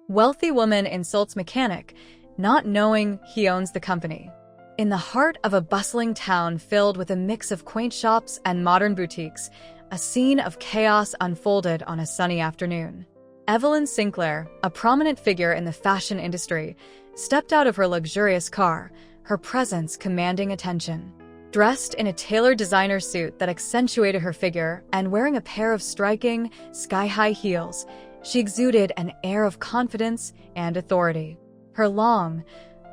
Wealthy woman insults mechanic, not knowing he owns the company. In the heart of a bustling town filled with a mix of quaint shops and modern boutiques, a scene of chaos unfolded on a sunny afternoon. Evelyn Sinclair, a prominent figure in the fashion industry, stepped out of her luxurious car, her presence commanding attention. Dressed in a tailored designer suit that accentuated her figure and wearing a pair of striking, sky-high heels, she exuded an air of confidence and authority. Her long,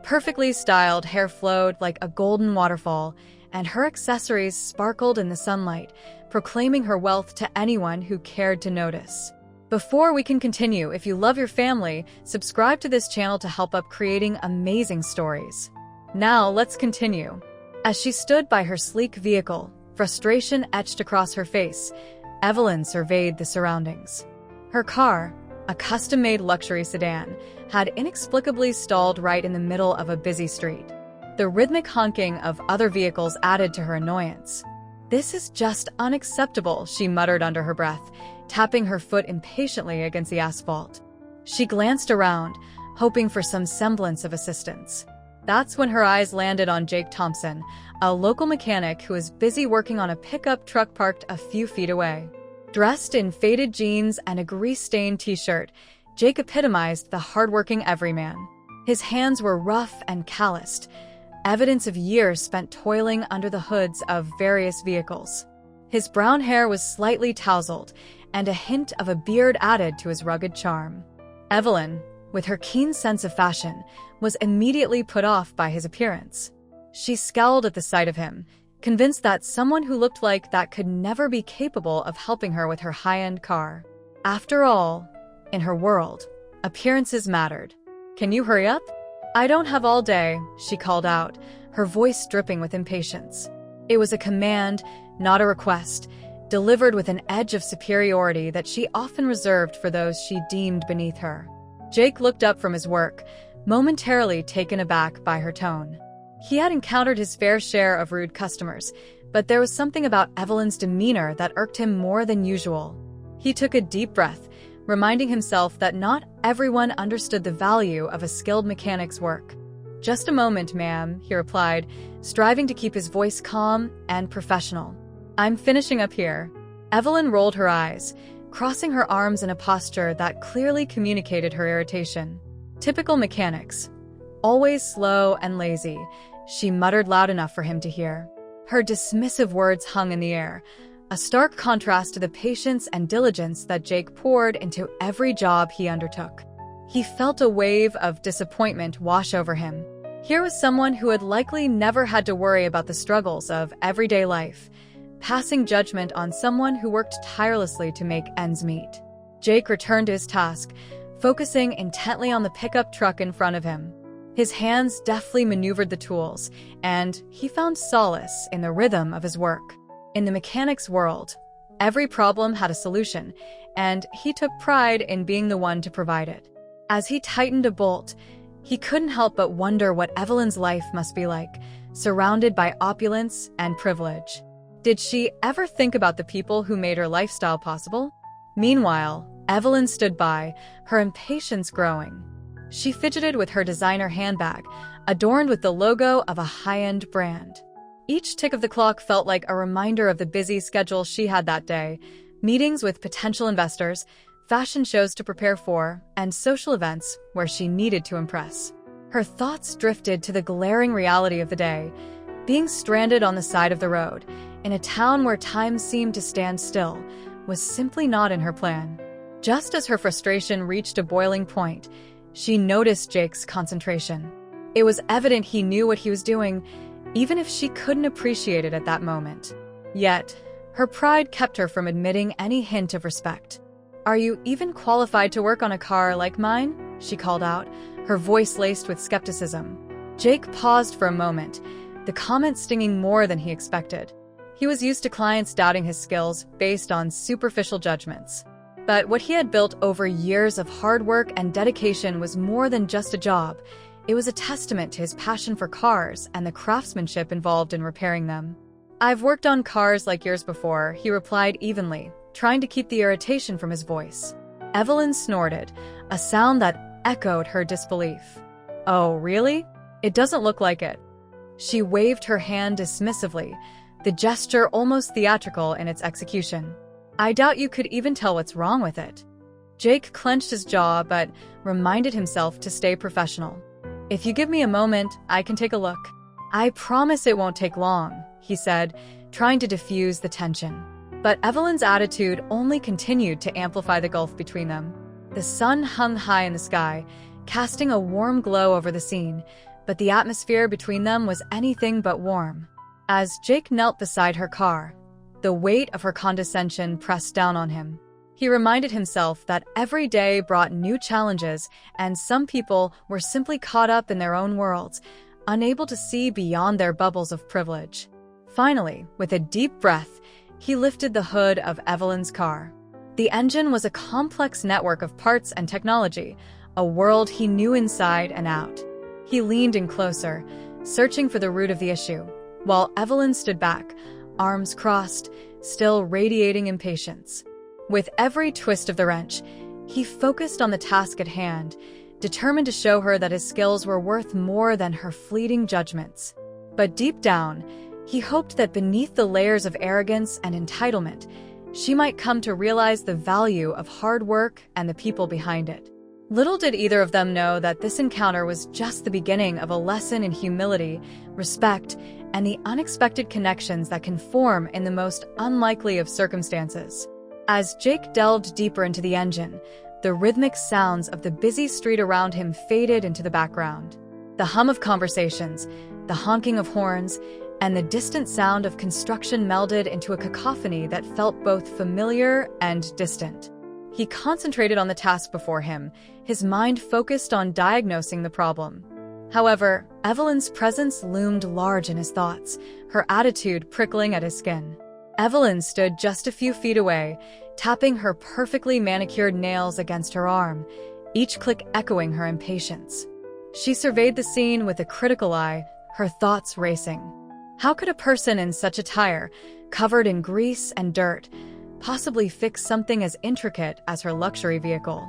perfectly styled hair flowed like a golden waterfall, and her accessories sparkled in the sunlight, proclaiming her wealth to anyone who cared to notice. Before we can continue, if you love your family, subscribe to this channel to help up creating amazing stories. Now, let's continue. As she stood by her sleek vehicle, frustration etched across her face, Evelyn surveyed the surroundings. Her car, a custom-made luxury sedan, had inexplicably stalled right in the middle of a busy street. The rhythmic honking of other vehicles added to her annoyance. "This is just unacceptable," she muttered under her breath, tapping her foot impatiently against the asphalt. She glanced around, hoping for some semblance of assistance. That's when her eyes landed on Jake Thompson, a local mechanic who was busy working on a pickup truck parked a few feet away. Dressed in faded jeans and a grease-stained t-shirt, Jake epitomized the hardworking everyman. His hands were rough and calloused, evidence of years spent toiling under the hoods of various vehicles. His brown hair was slightly tousled, and a hint of a beard added to his rugged charm. Evelyn, with her keen sense of fashion, was immediately put off by his appearance. She scowled at the sight of him, convinced that someone who looked like that could never be capable of helping her with her high-end car. After all, in her world, appearances mattered. "Can you hurry up? I don't have all day," she called out, her voice dripping with impatience. It was a command, not a request, delivered with an edge of superiority that she often reserved for those she deemed beneath her. Jake looked up from his work, momentarily taken aback by her tone. He had encountered his fair share of rude customers, but there was something about Evelyn's demeanor that irked him more than usual. He took a deep breath, reminding himself that not everyone understood the value of a skilled mechanic's work. "Just a moment, ma'am," he replied, striving to keep his voice calm and professional. "I'm finishing up here." Evelyn rolled her eyes, crossing her arms in a posture that clearly communicated her irritation. Typical mechanics. Always slow and lazy, she muttered loud enough for him to hear. Her dismissive words hung in the air, a stark contrast to the patience and diligence that Jake poured into every job he undertook. He felt a wave of disappointment wash over him. Here was someone who had likely never had to worry about the struggles of everyday life, passing judgment on someone who worked tirelessly to make ends meet. Jake returned to his task, focusing intently on the pickup truck in front of him. His hands deftly maneuvered the tools, and he found solace in the rhythm of his work. In the mechanic's world, every problem had a solution, and he took pride in being the one to provide it. As he tightened a bolt, he couldn't help but wonder what Evelyn's life must be like, surrounded by opulence and privilege. Did she ever think about the people who made her lifestyle possible? Meanwhile, Evelyn stood by, her impatience growing. She fidgeted with her designer handbag, adorned with the logo of a high-end brand. Each tick of the clock felt like a reminder of the busy schedule she had that day: meetings with potential investors, fashion shows to prepare for, and social events where she needed to impress. Her thoughts drifted to the glaring reality of the day: being stranded on the side of the road, in a town where time seemed to stand still, was simply not in her plan. Just as her frustration reached a boiling point, she noticed Jake's concentration. It was evident he knew what he was doing, even if she couldn't appreciate it at that moment. Yet, her pride kept her from admitting any hint of respect. "Are you even qualified to work on a car like mine?" she called out, her voice laced with skepticism. Jake paused for a moment, the comment stinging more than he expected. He was used to clients doubting his skills based on superficial judgments. But what he had built over years of hard work and dedication was more than just a job. It was a testament to his passion for cars and the craftsmanship involved in repairing them. "I've worked on cars like yours before," he replied evenly, trying to keep the irritation from his voice. Evelyn snorted, a sound that echoed her disbelief. "Oh, really? It doesn't look like it." She waved her hand dismissively, the gesture almost theatrical in its execution. "I doubt you could even tell what's wrong with it." Jake clenched his jaw but reminded himself to stay professional. "If you give me a moment, I can take a look." "I promise it won't take long," he said, trying to diffuse the tension. But Evelyn's attitude only continued to amplify the gulf between them. The sun hung high in the sky, casting a warm glow over the scene, but the atmosphere between them was anything but warm. As Jake knelt beside her car, the weight of her condescension pressed down on him. He reminded himself that every day brought new challenges, and some people were simply caught up in their own worlds, unable to see beyond their bubbles of privilege. Finally, with a deep breath, he lifted the hood of Evelyn's car. The engine was a complex network of parts and technology, a world he knew inside and out. He leaned in closer, searching for the root of the issue, while Evelyn stood back, arms crossed, still radiating impatience. With every twist of the wrench, he focused on the task at hand, determined to show her that his skills were worth more than her fleeting judgments. But deep down, he hoped that beneath the layers of arrogance and entitlement, she might come to realize the value of hard work and the people behind it. Little did either of them know that this encounter was just the beginning of a lesson in humility, respect, and the unexpected connections that can form in the most unlikely of circumstances. As Jake delved deeper into the engine, the rhythmic sounds of the busy street around him faded into the background. The hum of conversations, the honking of horns, and the distant sound of construction melded into a cacophony that felt both familiar and distant. He concentrated on the task before him, his mind focused on diagnosing the problem. However, Evelyn's presence loomed large in his thoughts, her attitude prickling at his skin. Evelyn stood just a few feet away, tapping her perfectly manicured nails against her arm, each click echoing her impatience. She surveyed the scene with a critical eye, her thoughts racing. How could a person in such attire, covered in grease and dirt, possibly fix something as intricate as her luxury vehicle?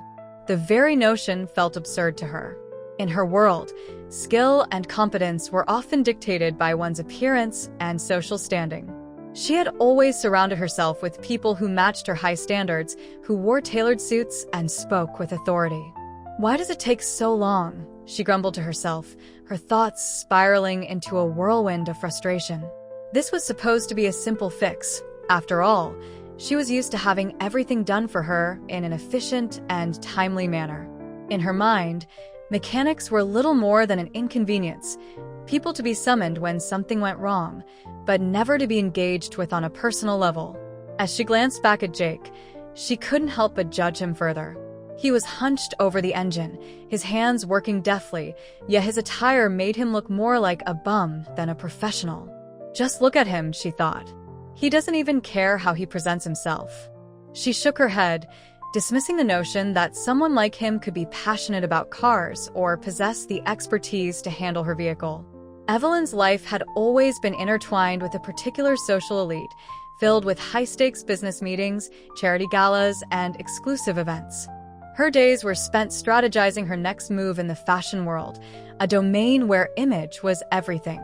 The very notion felt absurd to her. In her world, skill and competence were often dictated by one's appearance and social standing. She had always surrounded herself with people who matched her high standards, who wore tailored suits and spoke with authority. "Why does it take so long?" she grumbled to herself, her thoughts spiraling into a whirlwind of frustration. This was supposed to be a simple fix. After all, she was used to having everything done for her in an efficient and timely manner. In her mind, mechanics were little more than an inconvenience, people to be summoned when something went wrong, but never to be engaged with on a personal level. As she glanced back at Jake, she couldn't help but judge him further. He was hunched over the engine, his hands working deftly, yet his attire made him look more like a bum than a professional. Just look at him, she thought. He doesn't even care how he presents himself. She shook her head, dismissing the notion that someone like him could be passionate about cars or possess the expertise to handle her vehicle. Evelyn's life had always been intertwined with a particular social elite, filled with high-stakes business meetings, charity galas, and exclusive events. Her days were spent strategizing her next move in the fashion world, a domain where image was everything.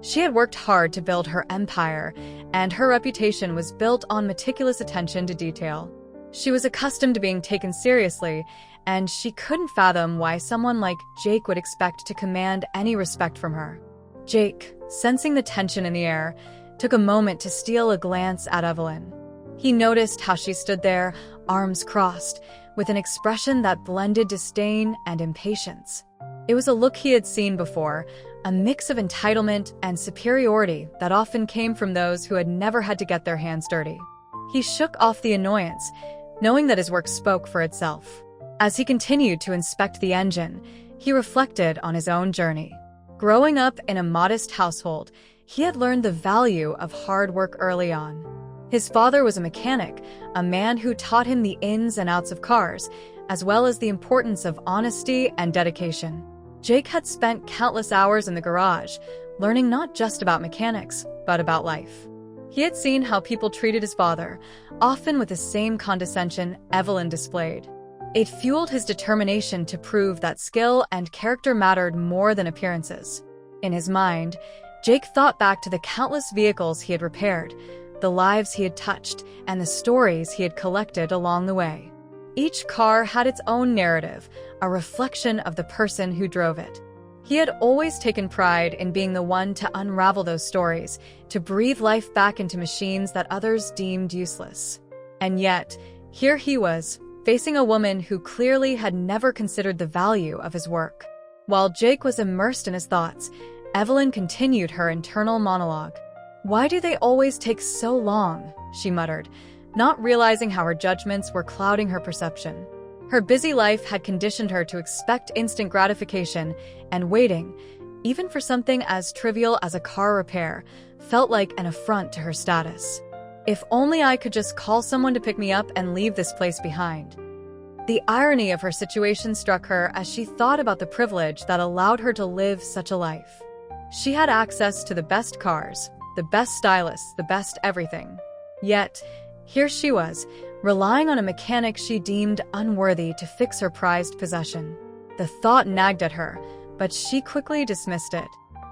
She had worked hard to build her empire, and her reputation was built on meticulous attention to detail. She was accustomed to being taken seriously, and she couldn't fathom why someone like Jake would expect to command any respect from her. Jake, sensing the tension in the air, took a moment to steal a glance at Evelyn. He noticed how she stood there, arms crossed, with an expression that blended disdain and impatience. It was a look he had seen before, a mix of entitlement and superiority that often came from those who had never had to get their hands dirty. He shook off the annoyance, knowing that his work spoke for itself. As he continued to inspect the engine, he reflected on his own journey. Growing up in a modest household, he had learned the value of hard work early on. His father was a mechanic, a man who taught him the ins and outs of cars, as well as the importance of honesty and dedication. Jake had spent countless hours in the garage, learning not just about mechanics, but about life. He had seen how people treated his father, often with the same condescension Evelyn displayed. It fueled his determination to prove that skill and character mattered more than appearances. In his mind, Jake thought back to the countless vehicles he had repaired, the lives he had touched, and the stories he had collected along the way. Each car had its own narrative, a reflection of the person who drove it. He had always taken pride in being the one to unravel those stories, to breathe life back into machines that others deemed useless. And yet, here he was, facing a woman who clearly had never considered the value of his work. While Jake was immersed in his thoughts, Evelyn continued her internal monologue. "Why do they always take so long?" she muttered, not realizing how her judgments were clouding her perception. Her busy life had conditioned her to expect instant gratification, and waiting, even for something as trivial as a car repair, felt like an affront to her status. "If only I could just call someone to pick me up and leave this place behind." The irony of her situation struck her as she thought about the privilege that allowed her to live such a life. She had access to the best cars, the best stylists, the best everything. Yet, here she was, relying on a mechanic she deemed unworthy to fix her prized possession. The thought nagged at her, but she quickly dismissed it.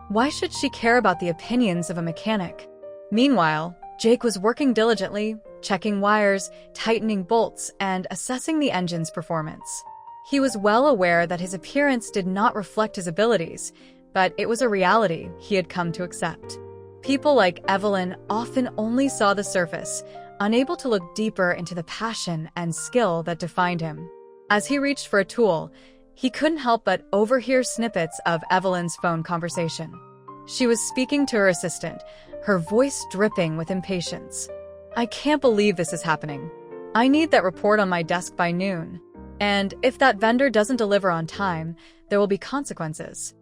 Why should she care about the opinions of a mechanic? Meanwhile, Jake was working diligently, checking wires, tightening bolts, and assessing the engine's performance. He was well aware that his appearance did not reflect his abilities, but it was a reality he had come to accept. People like Evelyn often only saw the surface, unable to look deeper into the passion and skill that defined him. As he reached for a tool, he couldn't help but overhear snippets of Evelyn's phone conversation. She was speaking to her assistant, her voice dripping with impatience. "I can't believe this is happening. I need that report on my desk by noon. And if that vendor doesn't deliver on time, there will be consequences."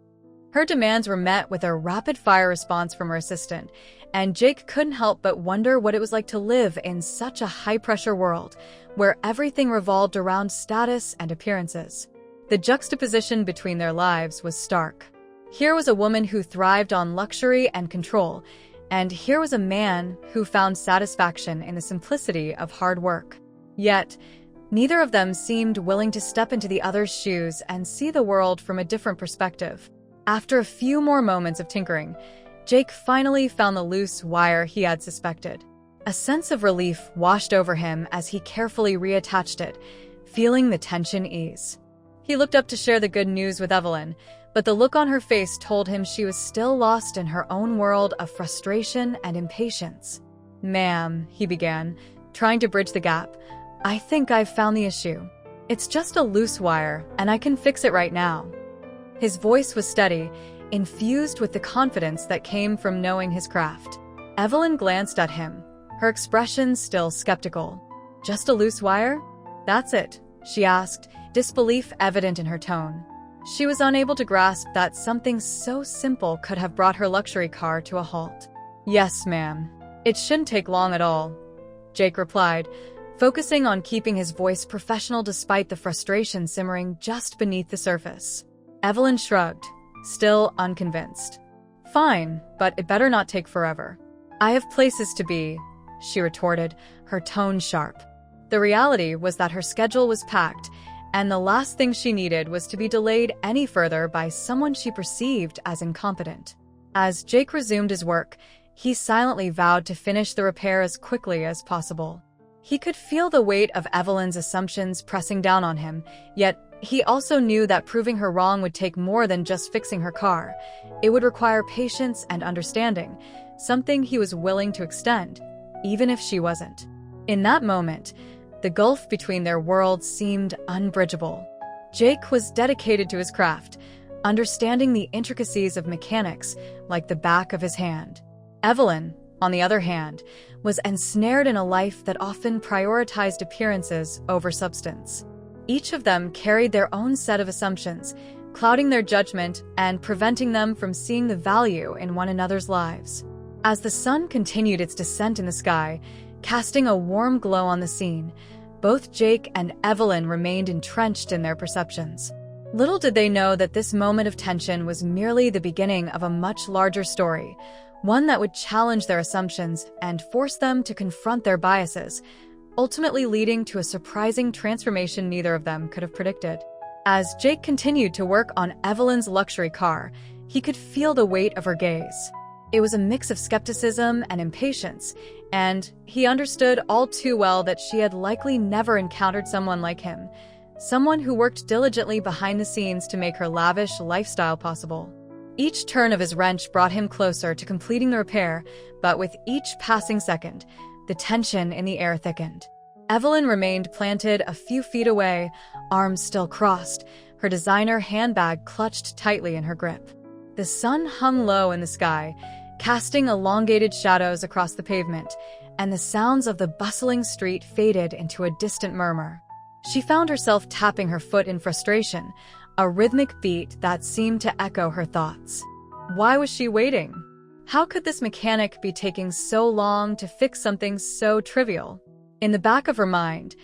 Her demands were met with a rapid-fire response from her assistant, and Jake couldn't help but wonder what it was like to live in such a high-pressure world, where everything revolved around status and appearances. The juxtaposition between their lives was stark. Here was a woman who thrived on luxury and control, and here was a man who found satisfaction in the simplicity of hard work. Yet, neither of them seemed willing to step into the other's shoes and see the world from a different perspective. After a few more moments of tinkering, Jake finally found the loose wire he had suspected. A sense of relief washed over him as he carefully reattached it, feeling the tension ease. He looked up to share the good news with Evelyn, but the look on her face told him she was still lost in her own world of frustration and impatience. "Ma'am," he began, trying to bridge the gap, "I think I've found the issue. It's just a loose wire, and I can fix it right now." His voice was steady, infused with the confidence that came from knowing his craft. Evelyn glanced at him, her expression still skeptical. "Just a loose wire? That's it?" she asked, disbelief evident in her tone. She was unable to grasp that something so simple could have brought her luxury car to a halt. "Yes, ma'am. It shouldn't take long at all," Jake replied, focusing on keeping his voice professional despite the frustration simmering just beneath the surface. Evelyn shrugged, still unconvinced. "Fine, but it better not take forever." "I have places to be," she retorted, her tone sharp. The reality was that her schedule was packed, and the last thing she needed was to be delayed any further by someone she perceived as incompetent. As Jake resumed his work, he silently vowed to finish the repair as quickly as possible. He could feel the weight of Evelyn's assumptions pressing down on him, yet he also knew that proving her wrong would take more than just fixing her car. It would require patience and understanding, something he was willing to extend, even if she wasn't. In that moment, the gulf between their worlds seemed unbridgeable. Jake was dedicated to his craft, understanding the intricacies of mechanics like the back of his hand. Evelyn, on the other hand, was ensnared in a life that often prioritized appearances over substance. Each of them carried their own set of assumptions, clouding their judgment and preventing them from seeing the value in one another's lives. As the sun continued its descent in the sky, casting a warm glow on the scene, both Jake and Evelyn remained entrenched in their perceptions. Little did they know that this moment of tension was merely the beginning of a much larger story, one that would challenge their assumptions and force them to confront their biases, ultimately leading to a surprising transformation neither of them could have predicted. As Jake continued to work on Evelyn's luxury car, he could feel the weight of her gaze. It was a mix of skepticism and impatience, and he understood all too well that she had likely never encountered someone like him, someone who worked diligently behind the scenes to make her lavish lifestyle possible. Each turn of his wrench brought him closer to completing the repair, but with each passing second, the tension in the air thickened. Evelyn remained planted a few feet away, arms still crossed, her designer handbag clutched tightly in her grip. The sun hung low in the sky, casting elongated shadows across the pavement, and the sounds of the bustling street faded into a distant murmur. She found herself tapping her foot in frustration, a rhythmic beat that seemed to echo her thoughts. Why was she waiting? How could this mechanic be taking so long to fix something so trivial? In the back of her mind,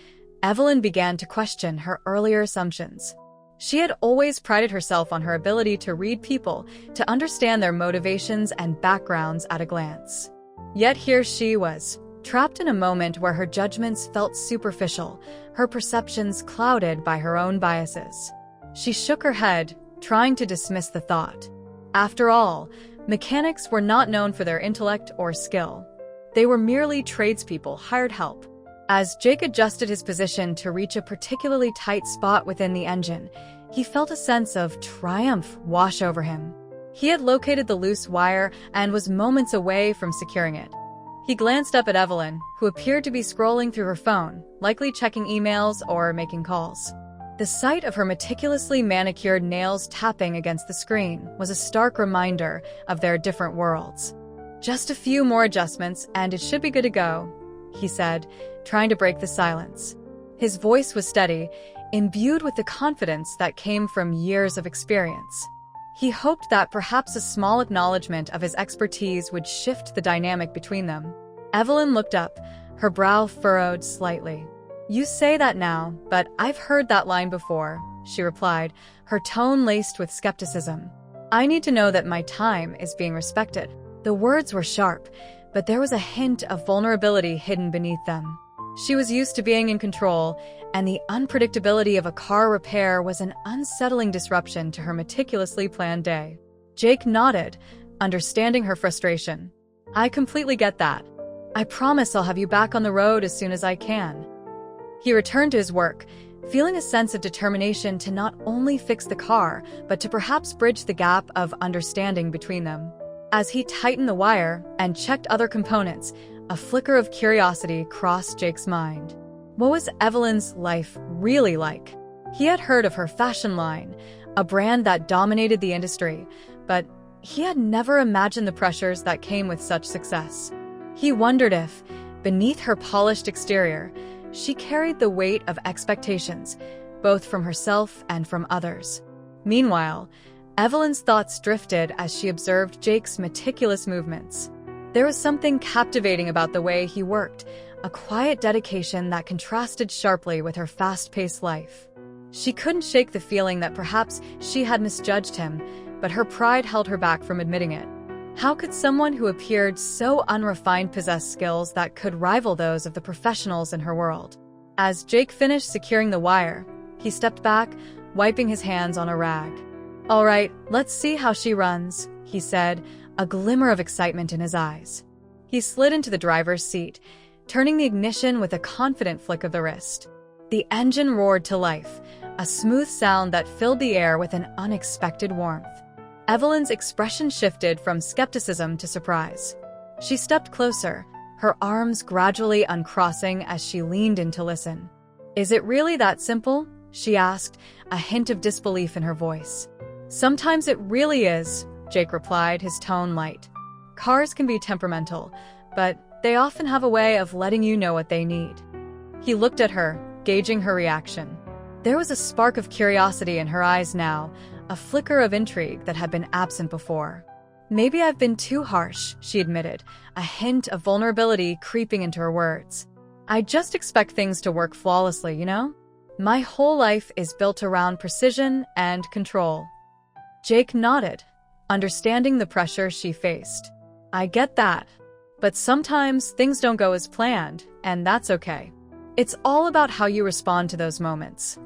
Evelyn began to question her earlier assumptions. She had always prided herself on her ability to read people, to understand their motivations and backgrounds at a glance. Yet here she was, trapped in a moment where her judgments felt superficial, her perceptions clouded by her own biases. She shook her head, trying to dismiss the thought. After all, mechanics were not known for their intellect or skill. They were merely tradespeople, hired help. As Jake adjusted his position to reach a particularly tight spot within the engine, he felt a sense of triumph wash over him. He had located the loose wire and was moments away from securing it. He glanced up at Evelyn, who appeared to be scrolling through her phone, likely checking emails or making calls. The sight of her meticulously manicured nails tapping against the screen was a stark reminder of their different worlds. "Just a few more adjustments, and it should be good to go," he said, trying to break the silence. His voice was steady, imbued with the confidence that came from years of experience. He hoped that perhaps a small acknowledgement of his expertise would shift the dynamic between them. Evelyn looked up, her brow furrowed slightly. "You say that now, but I've heard that line before," she replied, her tone laced with skepticism. "I need to know that my time is being respected." The words were sharp, but there was a hint of vulnerability hidden beneath them. She was used to being in control, and the unpredictability of a car repair was an unsettling disruption to her meticulously planned day. Jake nodded, understanding her frustration. "I completely get that. I promise I'll have you back on the road as soon as I can." He returned to his work, feeling a sense of determination to not only fix the car, but to perhaps bridge the gap of understanding between them. As he tightened the wire and checked other components, a flicker of curiosity crossed Jake's mind. What was Evelyn's life really like? He had heard of her fashion line, a brand that dominated the industry, but he had never imagined the pressures that came with such success. He wondered if, beneath her polished exterior, she carried the weight of expectations, both from herself and from others. Meanwhile, Evelyn's thoughts drifted as she observed Jake's meticulous movements. There was something captivating about the way he worked, a quiet dedication that contrasted sharply with her fast-paced life. She couldn't shake the feeling that perhaps she had misjudged him, but her pride held her back from admitting it. How could someone who appeared so unrefined possess skills that could rival those of the professionals in her world? As Jake finished securing the wire, he stepped back, wiping his hands on a rag. "All right, let's see how she runs," he said, a glimmer of excitement in his eyes. He slid into the driver's seat, turning the ignition with a confident flick of the wrist. The engine roared to life, a smooth sound that filled the air with an unexpected warmth. Evelyn's expression shifted from skepticism to surprise. She stepped closer, her arms gradually uncrossing as she leaned in to listen. "Is it really that simple?" she asked, a hint of disbelief in her voice. "Sometimes it really is," Jake replied, his tone light. "Cars can be temperamental, but they often have a way of letting you know what they need." He looked at her, gauging her reaction. There was a spark of curiosity in her eyes now, a flicker of intrigue that had been absent before. "Maybe I've been too harsh," she admitted, a hint of vulnerability creeping into her words. "I just expect things to work flawlessly, you know? My whole life is built around precision and control." Jake nodded, understanding the pressure she faced. "I get that. But sometimes things don't go as planned, and that's okay." It's all about how you respond to those moments.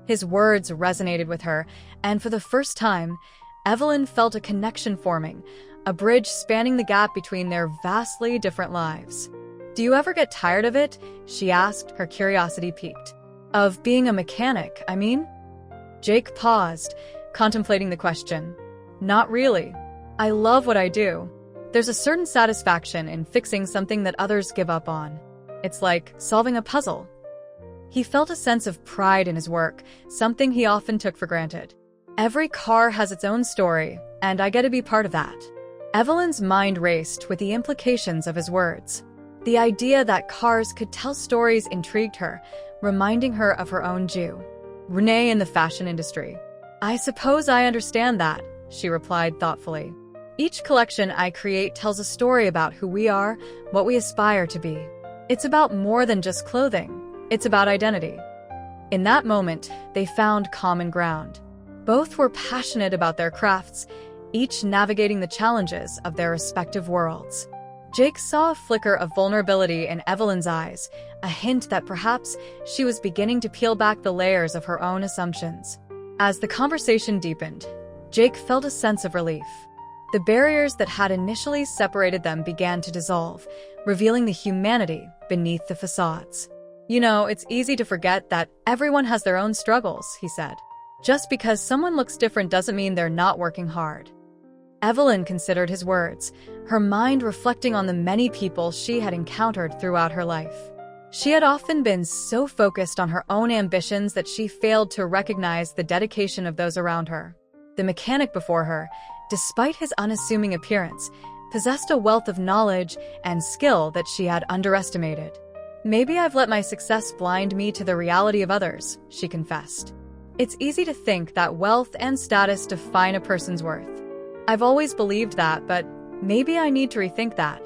His words resonated with her, and for the first time, Evelyn felt a connection forming, a bridge spanning the gap between their vastly different lives. "Do you ever get tired of it?" she asked, her curiosity piqued. "Of being a mechanic, I mean?" Jake paused, contemplating the question. "Not really. I love what I do. There's a certain satisfaction in fixing something that others give up on. It's like solving a puzzle." He felt a sense of pride in his work, something he often took for granted. "Every car has its own story, and I get to be part of that." Evelyn's mind raced with the implications of his words. The idea that cars could tell stories intrigued her, reminding her of her own Jew, Renee, in the fashion industry. "I suppose I understand that," she replied thoughtfully. "Each collection I create tells a story about who we are, what we aspire to be. It's about more than just clothing. It's about identity." In that moment, they found common ground. Both were passionate about their crafts, each navigating the challenges of their respective worlds. Jake saw a flicker of vulnerability in Evelyn's eyes, a hint that perhaps she was beginning to peel back the layers of her own assumptions. As the conversation deepened, Jake felt a sense of relief. The barriers that had initially separated them began to dissolve, revealing the humanity beneath the facades. "You know, it's easy to forget that everyone has their own struggles," he said. "Just because someone looks different doesn't mean they're not working hard." Evelyn considered his words, her mind reflecting on the many people she had encountered throughout her life. She had often been so focused on her own ambitions that she failed to recognize the dedication of those around her. The mechanic before her, despite his unassuming appearance, possessed a wealth of knowledge and skill that she had underestimated. "Maybe I've let my success blind me to the reality of others," she confessed. "It's easy to think that wealth and status define a person's worth. I've always believed that, but maybe I need to rethink that."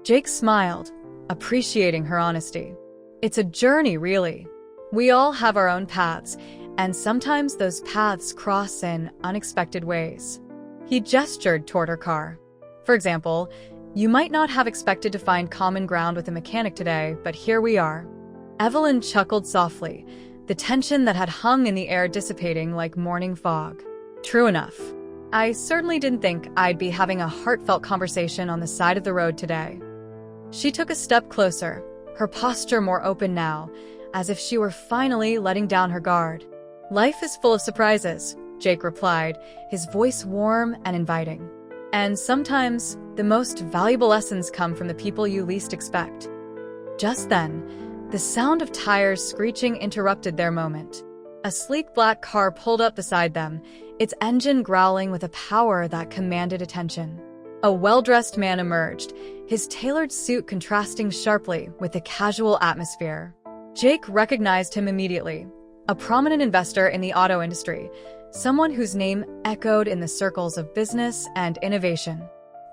Jake smiled, appreciating her honesty. "It's a journey, really. We all have our own paths, and sometimes those paths cross in unexpected ways." He gestured toward her car. "For example, you might not have expected to find common ground with a mechanic today, but here we are." Evelyn chuckled softly, the tension that had hung in the air dissipating like morning fog. "True enough. I certainly didn't think I'd be having a heartfelt conversation on the side of the road today." She took a step closer, her posture more open now, as if she were finally letting down her guard. "Life is full of surprises," Jake replied, his voice warm and inviting. "And sometimes, the most valuable lessons come from the people you least expect." Just then, the sound of tires screeching interrupted their moment. A sleek black car pulled up beside them, its engine growling with a power that commanded attention. A well-dressed man emerged, his tailored suit contrasting sharply with the casual atmosphere. Jake recognized him immediately, a prominent investor in the auto industry, someone whose name echoed in the circles of business and innovation.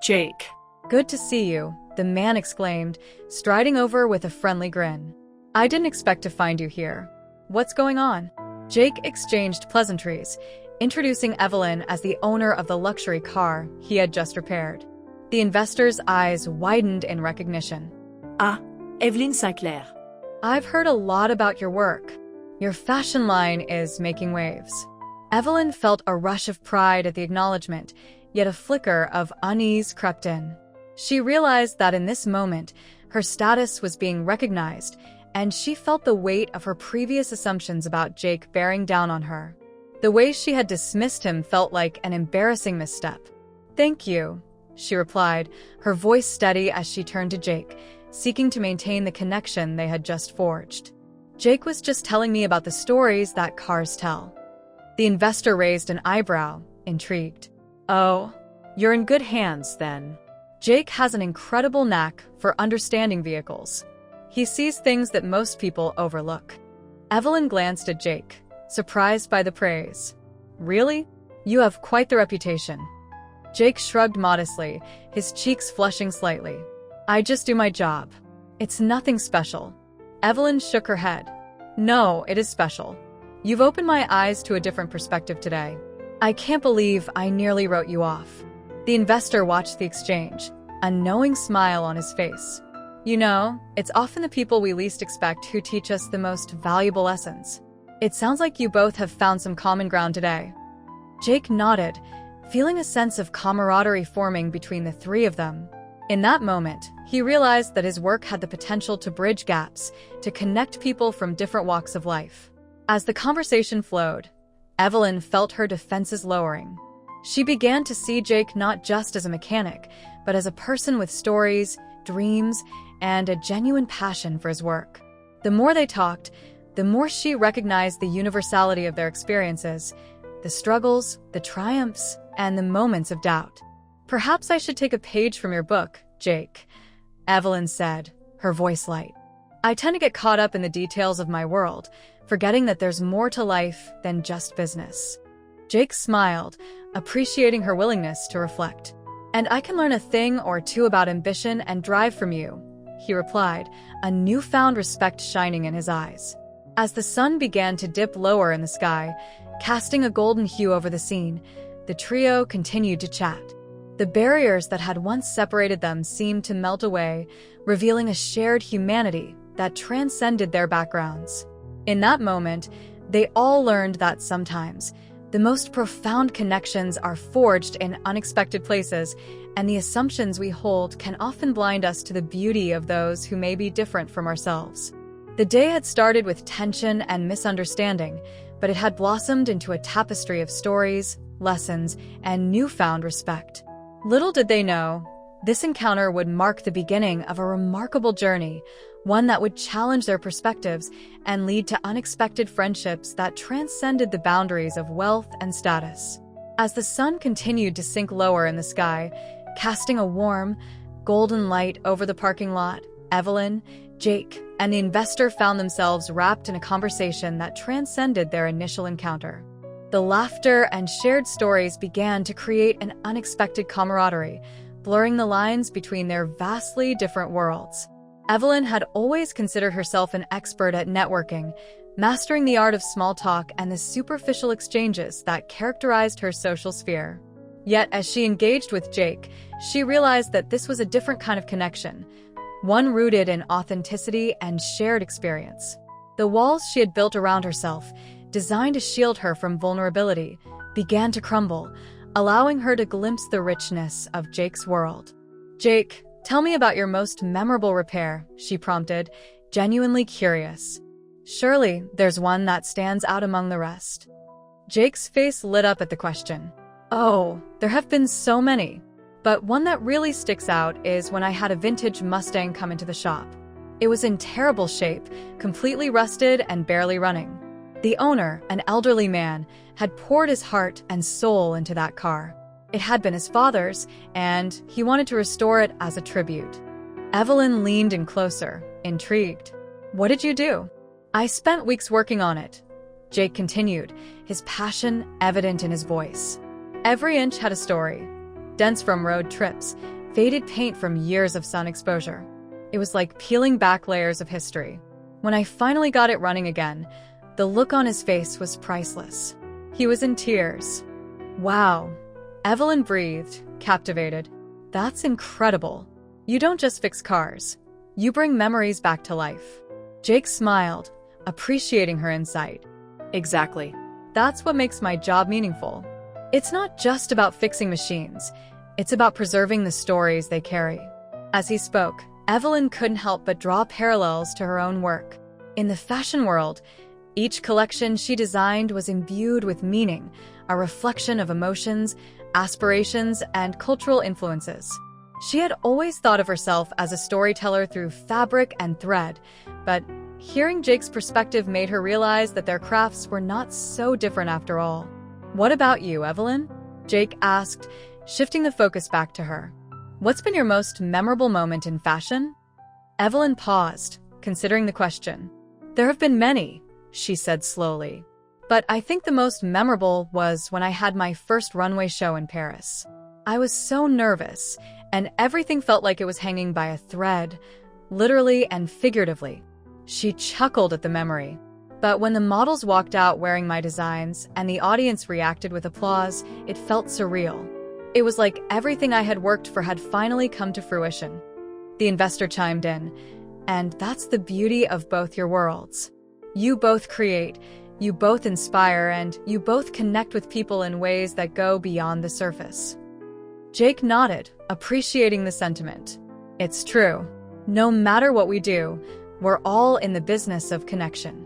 "Jake." "Good to see you," the man exclaimed, striding over with a friendly grin. "I didn't expect to find you here. What's going on?" Jake exchanged pleasantries, introducing Evelyn as the owner of the luxury car he had just repaired. The investor's eyes widened in recognition. "Ah, Evelyn Sinclair." "I've heard a lot about your work. Your fashion line is making waves." Evelyn felt a rush of pride at the acknowledgement, yet a flicker of unease crept in. She realized that in this moment, her status was being recognized, and she felt the weight of her previous assumptions about Jake bearing down on her. The way she had dismissed him felt like an embarrassing misstep. "Thank you," she replied, her voice steady as she turned to Jake, seeking to maintain the connection they had just forged. "Jake was just telling me about the stories that cars tell." The investor raised an eyebrow, intrigued. "Oh, you're in good hands, then." Jake has an incredible knack for understanding vehicles. He sees things that most people overlook. Evelyn glanced at Jake, surprised by the praise. "Really? You have quite the reputation." Jake shrugged modestly, his cheeks flushing slightly. "I just do my job. It's nothing special." Evelyn shook her head. "No, it is special. You've opened my eyes to a different perspective today. I can't believe I nearly wrote you off." The investor watched the exchange, a knowing smile on his face. You know, it's often the people we least expect who teach us the most valuable lessons. It sounds like you both have found some common ground today. Jake nodded, feeling a sense of camaraderie forming between the three of them. In that moment, he realized that his work had the potential to bridge gaps, to connect people from different walks of life. As the conversation flowed, Evelyn felt her defenses lowering. She began to see Jake not just as a mechanic, but as a person with stories, dreams, and a genuine passion for his work. The more they talked, the more she recognized the universality of their experiences, the struggles, the triumphs, and the moments of doubt. "Perhaps I should take a page from your book, Jake," Evelyn said, her voice light. "I tend to get caught up in the details of my world, forgetting that there's more to life than just business." Jake smiled, appreciating her willingness to reflect. "And I can learn a thing or two about ambition and drive from you," he replied, a newfound respect shining in his eyes. As the sun began to dip lower in the sky, casting a golden hue over the scene, the trio continued to chat. The barriers that had once separated them seemed to melt away, revealing a shared humanity that transcended their backgrounds. In that moment, they all learned that sometimes the most profound connections are forged in unexpected places, and the assumptions we hold can often blind us to the beauty of those who may be different from ourselves. The day had started with tension and misunderstanding, but it had blossomed into a tapestry of stories, lessons, and newfound respect. Little did they know, this encounter would mark the beginning of a remarkable journey, one that would challenge their perspectives and lead to unexpected friendships that transcended the boundaries of wealth and status. As the sun continued to sink lower in the sky, casting a warm, golden light over the parking lot, Evelyn, Jake, and the investor found themselves wrapped in a conversation that transcended their initial encounter. The laughter and shared stories began to create an unexpected camaraderie, blurring the lines between their vastly different worlds. Evelyn had always considered herself an expert at networking, mastering the art of small talk and the superficial exchanges that characterized her social sphere. Yet, as she engaged with Jake, she realized that this was a different kind of connection, one rooted in authenticity and shared experience. The walls she had built around herself, designed to shield her from vulnerability, began to crumble, allowing her to glimpse the richness of Jake's world. "Jake, tell me about your most memorable repair," she prompted, genuinely curious. "Surely there's one that stands out among the rest." Jake's face lit up at the question. "Oh, there have been so many. But one that really sticks out is when I had a vintage Mustang come into the shop. It was in terrible shape, completely rusted and barely running. The owner, an elderly man, had poured his heart and soul into that car. It had been his father's, and he wanted to restore it as a tribute." Evelyn leaned in closer, intrigued. "What did you do?" "I spent weeks working on it," Jake continued, his passion evident in his voice. "Every inch had a story. Dents from road trips, faded paint from years of sun exposure. It was like peeling back layers of history. When I finally got it running again, the look on his face was priceless. He was in tears." "Wow," Evelyn breathed, captivated. "That's incredible. You don't just fix cars. You bring memories back to life." Jake smiled, appreciating her insight. "Exactly. That's what makes my job meaningful. It's not just about fixing machines. It's about preserving the stories they carry." As he spoke, Evelyn couldn't help but draw parallels to her own work. In the fashion world, each collection she designed was imbued with meaning, a reflection of emotions, aspirations, and cultural influences. She had always thought of herself as a storyteller through fabric and thread, but hearing Jake's perspective made her realize that their crafts were not so different after all. "What about you, Evelyn?" Jake asked, shifting the focus back to her. "What's been your most memorable moment in fashion?" Evelyn paused, considering the question. "There have been many," she said slowly. "But I think the most memorable was when I had my first runway show in Paris. I was so nervous, and everything felt like it was hanging by a thread, literally and figuratively." She chuckled at the memory. "But when the models walked out wearing my designs and the audience reacted with applause, it felt surreal. It was like everything I had worked for had finally come to fruition." The investor chimed in. And that's the beauty of both your worlds. You both create, you both inspire, and you both connect with people in ways that go beyond the surface. Jake nodded, appreciating the sentiment. It's true. No matter what we do, we're all in the business of connection.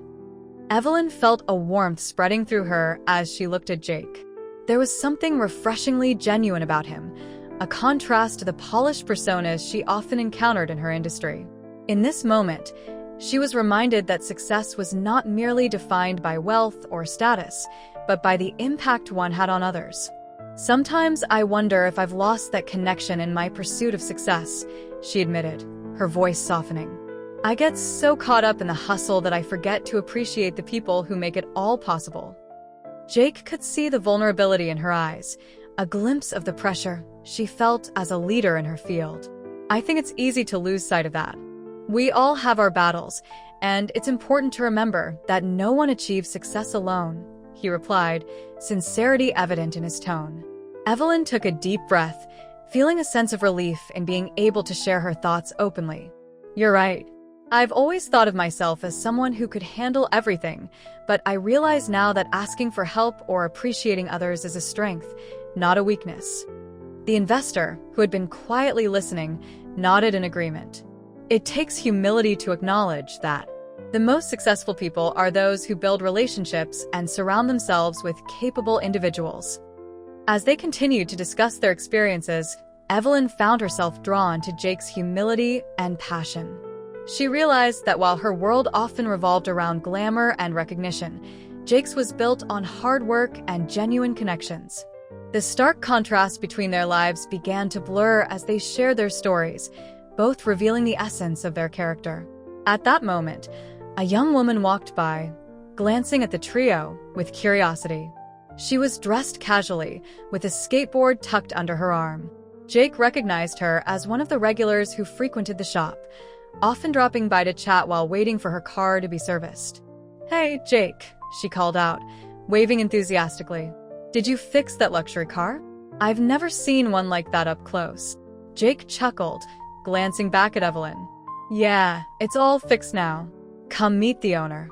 Evelyn felt a warmth spreading through her as she looked at Jake. There was something refreshingly genuine about him, a contrast to the polished personas she often encountered in her industry. In this moment, she was reminded that success was not merely defined by wealth or status, but by the impact one had on others. Sometimes I wonder if I've lost that connection in my pursuit of success, she admitted, her voice softening. I get so caught up in the hustle that I forget to appreciate the people who make it all possible. Jake could see the vulnerability in her eyes, a glimpse of the pressure she felt as a leader in her field. I think it's easy to lose sight of that. We all have our battles, and it's important to remember that no one achieves success alone, he replied, sincerity evident in his tone. Evelyn took a deep breath, feeling a sense of relief in being able to share her thoughts openly. You're right. I've always thought of myself as someone who could handle everything, but I realize now that asking for help or appreciating others is a strength, not a weakness. The investor, who had been quietly listening, nodded in agreement. It takes humility to acknowledge that the most successful people are those who build relationships and surround themselves with capable individuals. As they continued to discuss their experiences, Evelyn found herself drawn to Jake's humility and passion. She realized that while her world often revolved around glamour and recognition, Jake's was built on hard work and genuine connections. The stark contrast between their lives began to blur as they shared their stories, both revealing the essence of their character. At that moment, a young woman walked by, glancing at the trio with curiosity. She was dressed casually, with a skateboard tucked under her arm. Jake recognized her as one of the regulars who frequented the shop, often dropping by to chat while waiting for her car to be serviced. Hey, Jake, she called out, waving enthusiastically. Did you fix that luxury car? I've never seen one like that up close. Jake chuckled, glancing back at Evelyn. Yeah, it's all fixed now. Come meet the owner.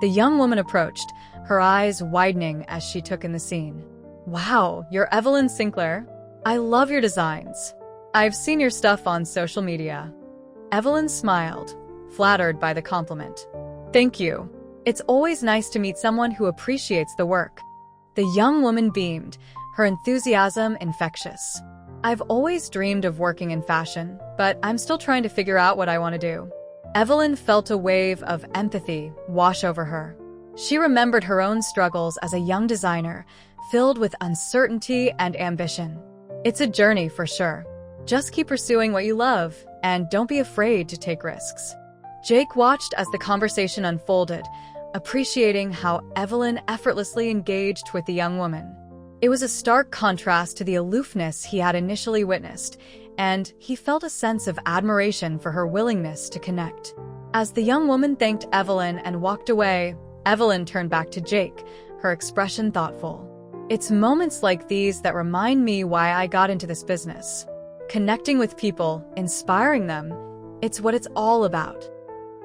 The young woman approached, her eyes widening as she took in the scene. Wow, you're Evelyn Sinclair? I love your designs. I've seen your stuff on social media. Evelyn smiled, flattered by the compliment. Thank you. It's always nice to meet someone who appreciates the work. The young woman beamed, her enthusiasm infectious. I've always dreamed of working in fashion, but I'm still trying to figure out what I want to do. Evelyn felt a wave of empathy wash over her. She remembered her own struggles as a young designer, filled with uncertainty and ambition. It's a journey for sure. Just keep pursuing what you love, and don't be afraid to take risks. Jake watched as the conversation unfolded, appreciating how Evelyn effortlessly engaged with the young woman. It was a stark contrast to the aloofness he had initially witnessed, and he felt a sense of admiration for her willingness to connect. As the young woman thanked Evelyn and walked away, Evelyn turned back to Jake, her expression thoughtful. It's moments like these that remind me why I got into this business. Connecting with people, inspiring them, it's what it's all about.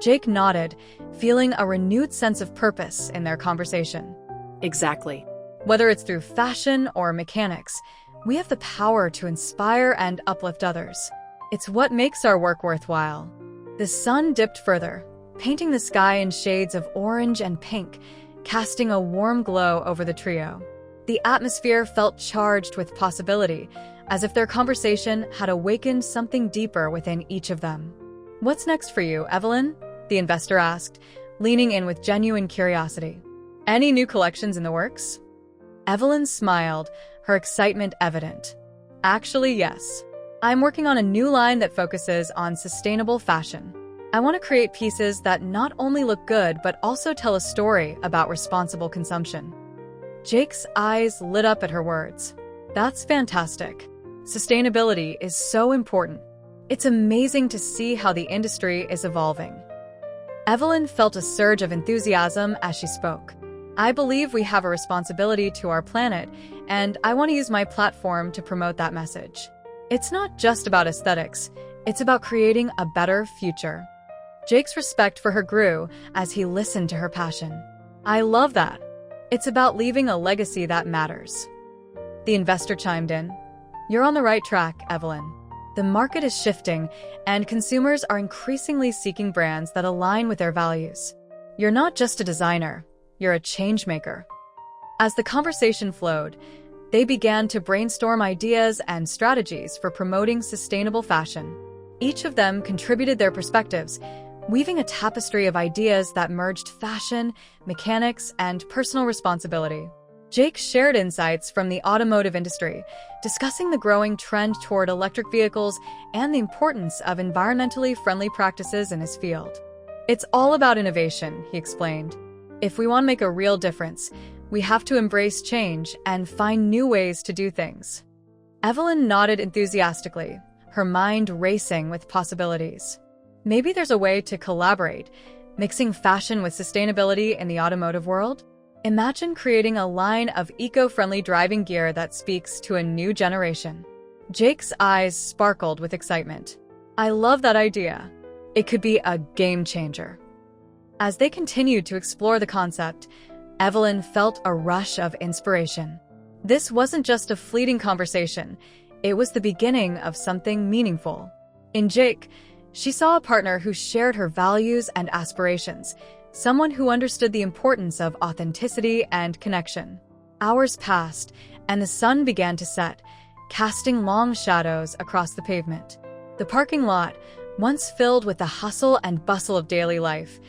Jake nodded, feeling a renewed sense of purpose in their conversation. Exactly. Whether it's through fashion or mechanics, we have the power to inspire and uplift others. It's what makes our work worthwhile. The sun dipped further, painting the sky in shades of orange and pink, casting a warm glow over the trio. The atmosphere felt charged with possibility, as if their conversation had awakened something deeper within each of them. What's next for you, Evelyn? The investor asked, leaning in with genuine curiosity. Any new collections in the works? Evelyn smiled, her excitement evident. Actually, yes. I'm working on a new line that focuses on sustainable fashion. I want to create pieces that not only look good, but also tell a story about responsible consumption. Jake's eyes lit up at her words. That's fantastic. Sustainability is so important. It's amazing to see how the industry is evolving. Evelyn felt a surge of enthusiasm as she spoke. I believe we have a responsibility to our planet, and I want to use my platform to promote that message. It's not just about aesthetics, It's about creating a better future. Jake's respect for her grew as he listened to her passion. I love that. It's about leaving a legacy that matters. The investor chimed in. You're on the right track, Evelyn. The market is shifting, and consumers are increasingly seeking brands that align with their values. You're not just a designer, you're a change maker. As the conversation flowed, they began to brainstorm ideas and strategies for promoting sustainable fashion. Each of them contributed their perspectives, weaving a tapestry of ideas that merged fashion, mechanics, and personal responsibility. Jake shared insights from the automotive industry, discussing the growing trend toward electric vehicles and the importance of environmentally friendly practices in his field. It's all about innovation, he explained. If we want to make a real difference, we have to embrace change and find new ways to do things. Evelyn nodded enthusiastically, her mind racing with possibilities. Maybe there's a way to collaborate, mixing fashion with sustainability in the automotive world? Imagine creating a line of eco-friendly driving gear that speaks to a new generation. Jake's eyes sparkled with excitement. I love that idea. It could be a game changer. As they continued to explore the concept, Evelyn felt a rush of inspiration. This wasn't just a fleeting conversation, it was the beginning of something meaningful. In Jake, she saw a partner who shared her values and aspirations, someone who understood the importance of authenticity and connection. Hours passed, and the sun began to set, casting long shadows across the pavement. The parking lot, once filled with the hustle and bustle of daily life,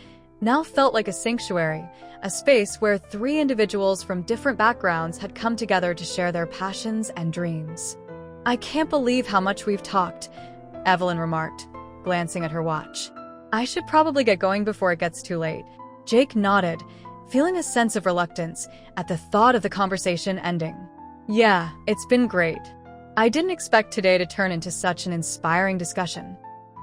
now felt like a sanctuary, a space where three individuals from different backgrounds had come together to share their passions and dreams. I can't believe how much we've talked, Evelyn remarked, glancing at her watch. I should probably get going before it gets too late. Jake nodded, feeling a sense of reluctance at the thought of the conversation ending. Yeah, it's been great. I didn't expect today to turn into such an inspiring discussion.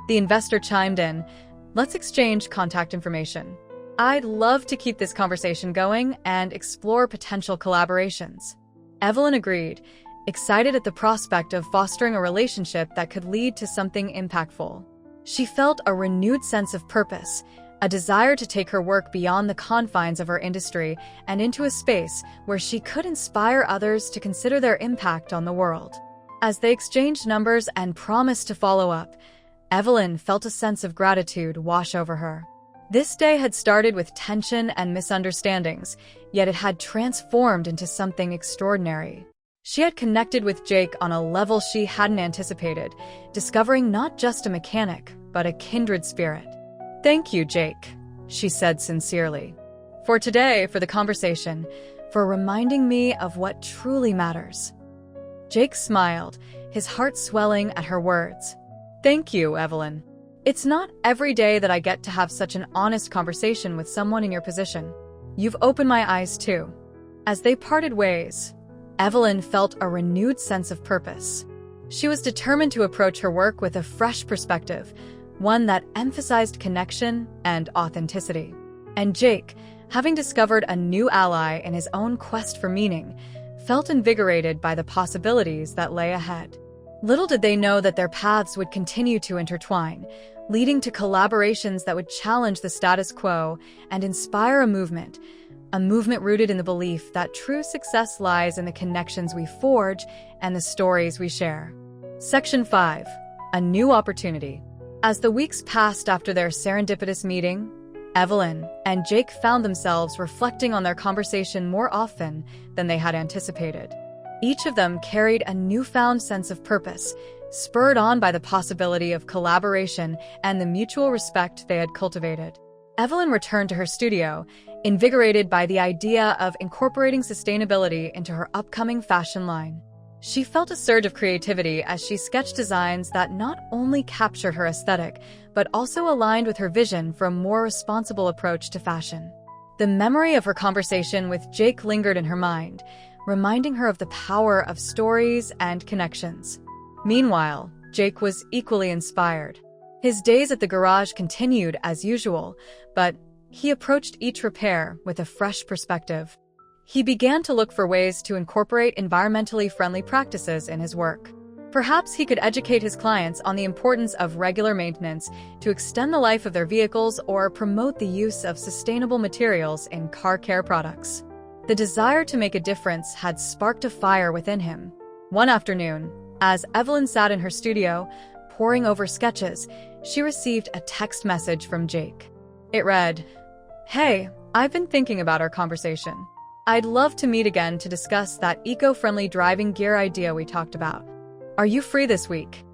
The investor chimed in. Let's exchange contact information. I'd love to keep this conversation going and explore potential collaborations. Evelyn agreed, excited at the prospect of fostering a relationship that could lead to something impactful. She felt a renewed sense of purpose, a desire to take her work beyond the confines of her industry and into a space where she could inspire others to consider their impact on the world. As they exchanged numbers and promised to follow up, Evelyn felt a sense of gratitude wash over her. This day had started with tension and misunderstandings, yet it had transformed into something extraordinary. She had connected with Jake on a level she hadn't anticipated, discovering not just a mechanic, but a kindred spirit. Thank you, Jake, she said sincerely. For today, for the conversation, for reminding me of what truly matters. Jake smiled, his heart swelling at her words. Thank you, Evelyn. It's not every day that I get to have such an honest conversation with someone in your position. You've opened my eyes too. As they parted ways, Evelyn felt a renewed sense of purpose. She was determined to approach her work with a fresh perspective, one that emphasized connection and authenticity. And Jake, having discovered a new ally in his own quest for meaning, felt invigorated by the possibilities that lay ahead. Little did they know that their paths would continue to intertwine, leading to collaborations that would challenge the status quo and inspire a movement rooted in the belief that true success lies in the connections we forge and the stories we share. Section 5. A New Opportunity. As the weeks passed after their serendipitous meeting, Evelyn and Jake found themselves reflecting on their conversation more often than they had anticipated. Each of them carried a newfound sense of purpose, spurred on by the possibility of collaboration and the mutual respect they had cultivated. Evelyn returned to her studio, invigorated by the idea of incorporating sustainability into her upcoming fashion line. She felt a surge of creativity as she sketched designs that not only captured her aesthetic, but also aligned with her vision for a more responsible approach to fashion. The memory of her conversation with Jake lingered in her mind, reminding her of the power of stories and connections. Meanwhile, Jake was equally inspired. His days at the garage continued as usual, but he approached each repair with a fresh perspective. He began to look for ways to incorporate environmentally friendly practices in his work. Perhaps he could educate his clients on the importance of regular maintenance to extend the life of their vehicles or promote the use of sustainable materials in car care products. The desire to make a difference had sparked a fire within him. One afternoon, as Evelyn sat in her studio, poring over sketches, she received a text message from Jake. It read, "Hey, I've been thinking about our conversation. I'd love to meet again to discuss that eco-friendly driving gear idea we talked about. Are you free this week?"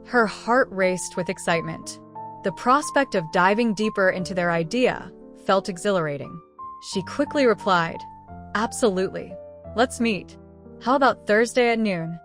Her heart raced with excitement. The prospect of diving deeper into their idea felt exhilarating. She quickly replied, "Absolutely. Let's meet. How about Thursday at noon?"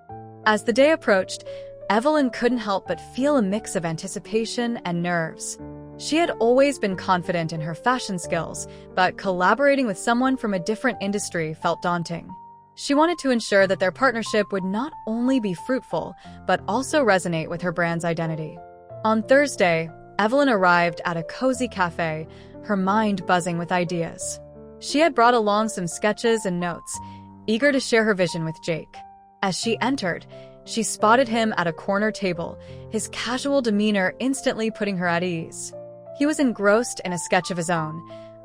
As the day approached, Evelyn couldn't help but feel a mix of anticipation and nerves. She had always been confident in her fashion skills, but collaborating with someone from a different industry felt daunting. She wanted to ensure that their partnership would not only be fruitful, but also resonate with her brand's identity. On Thursday, Evelyn arrived at a cozy cafe, her mind buzzing with ideas. She had brought along some sketches and notes, eager to share her vision with Jake. As she entered, she spotted him at a corner table, his casual demeanor instantly putting her at ease. He was engrossed in a sketch of his own,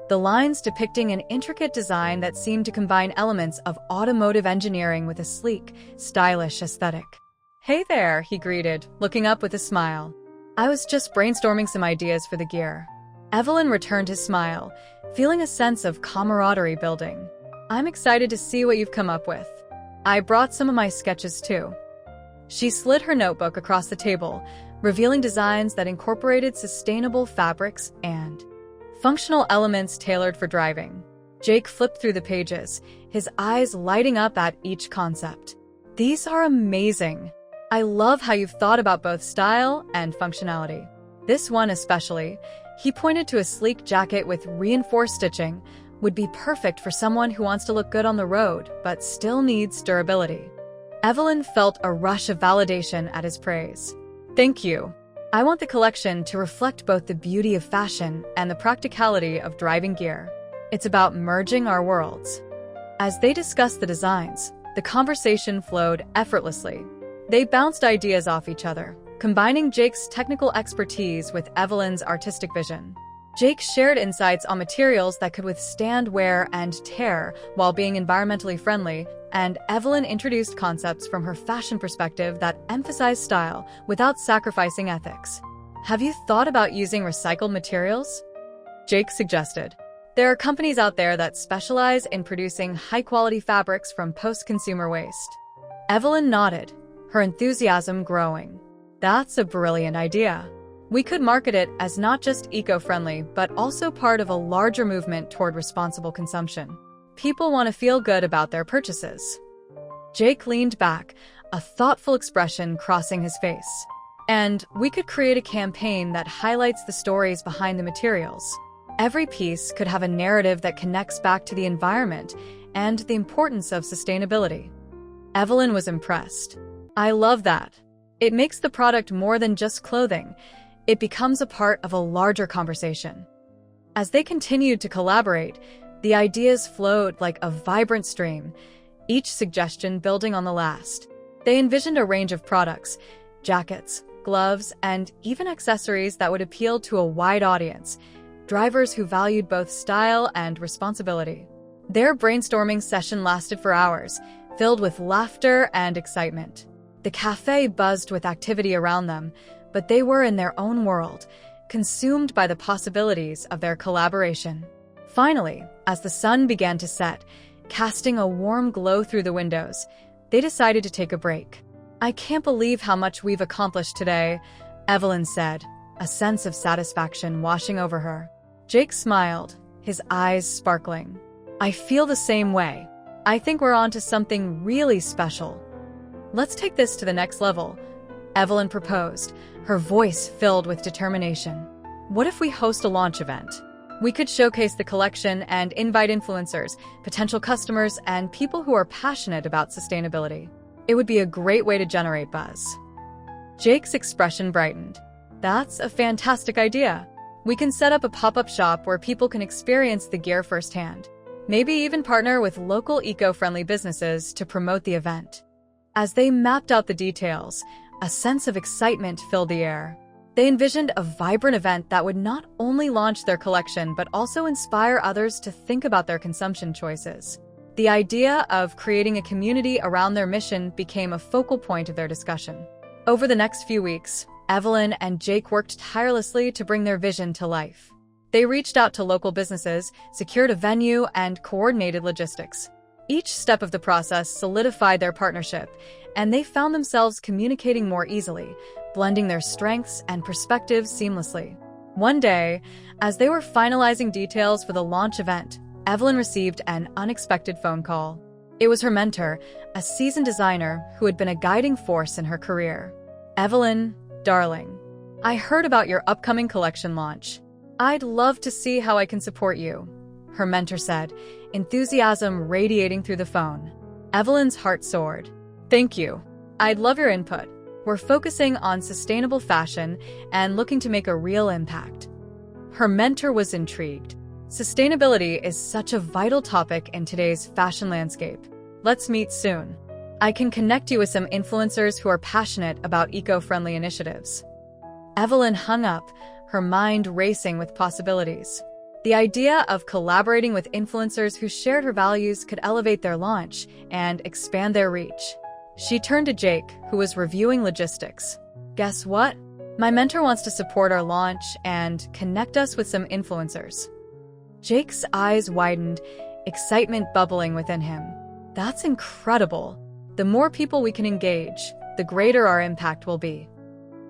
the lines depicting an intricate design that seemed to combine elements of automotive engineering with a sleek, stylish aesthetic. "Hey there," he greeted, looking up with a smile. "I was just brainstorming some ideas for the gear." Evelyn returned his smile, feeling a sense of camaraderie building. "I'm excited to see what you've come up with. I brought some of my sketches too." She slid her notebook across the table, revealing designs that incorporated sustainable fabrics and functional elements tailored for driving. Jake flipped through the pages, his eyes lighting up at each concept. "These are amazing. I love how you've thought about both style and functionality. This one especially," he pointed to a sleek jacket with reinforced stitching, "would be perfect for someone who wants to look good on the road but still needs durability." Evelyn felt a rush of validation at his praise. "Thank you. I want the collection to reflect both the beauty of fashion and the practicality of driving gear. It's about merging our worlds." As they discussed the designs, the conversation flowed effortlessly. They bounced ideas off each other, combining Jake's technical expertise with Evelyn's artistic vision. Jake shared insights on materials that could withstand wear and tear while being environmentally friendly, and Evelyn introduced concepts from her fashion perspective that emphasized style without sacrificing ethics. "Have you thought about using recycled materials?" Jake suggested. "There are companies out there that specialize in producing high-quality fabrics from post-consumer waste." Evelyn nodded, her enthusiasm growing. "That's a brilliant idea. We could market it as not just eco-friendly, but also part of a larger movement toward responsible consumption. People want to feel good about their purchases." Jake leaned back, a thoughtful expression crossing his face. "And we could create a campaign that highlights the stories behind the materials. Every piece could have a narrative that connects back to the environment and the importance of sustainability." Evelyn was impressed. "I love that. It makes the product more than just clothing. It becomes a part of a larger conversation." As they continued to collaborate, the ideas flowed like a vibrant stream, each suggestion building on the last. They envisioned a range of products, jackets, gloves, and even accessories that would appeal to a wide audience, drivers who valued both style and responsibility. Their brainstorming session lasted for hours, filled with laughter and excitement. The cafe buzzed with activity around them, but they were in their own world, consumed by the possibilities of their collaboration. Finally, as the sun began to set, casting a warm glow through the windows, they decided to take a break. "I can't believe how much we've accomplished today," Evelyn said, a sense of satisfaction washing over her. Jake smiled, his eyes sparkling. "I feel the same way. I think we're on to something really special." "Let's take this to the next level," Evelyn proposed, her voice filled with determination. "What if we host a launch event? We could showcase the collection and invite influencers, potential customers, and people who are passionate about sustainability. It would be a great way to generate buzz." Jake's expression brightened. "That's a fantastic idea. We can set up a pop-up shop where people can experience the gear firsthand. Maybe even partner with local eco-friendly businesses to promote the event." As they mapped out the details, a sense of excitement filled the air. They envisioned a vibrant event that would not only launch their collection but also inspire others to think about their consumption choices. The idea of creating a community around their mission became a focal point of their discussion. Over the next few weeks, Evelyn and Jake worked tirelessly to bring their vision to life. They reached out to local businesses, secured a venue, and coordinated logistics. Each step of the process solidified their partnership, and they found themselves communicating more easily, blending their strengths and perspectives seamlessly. One day, as they were finalizing details for the launch event, Evelyn received an unexpected phone call. It was her mentor, a seasoned designer who had been a guiding force in her career. "Evelyn, darling, I heard about your upcoming collection launch. I'd love to see how I can support you," her mentor said, enthusiasm radiating through the phone. Evelyn's heart soared. "Thank you. I'd love your input. We're focusing on sustainable fashion and looking to make a real impact." Her mentor was intrigued. Sustainability is such a vital topic in today's fashion landscape. "Let's meet soon. I can connect you with some influencers who are passionate about eco-friendly initiatives." Evelyn hung up, her mind racing with possibilities. The idea of collaborating with influencers who shared her values could elevate their launch and expand their reach. She turned to Jake, who was reviewing logistics. "Guess what? My mentor wants to support our launch and connect us with some influencers." Jake's eyes widened, excitement bubbling within him. "That's incredible. The more people we can engage, the greater our impact will be."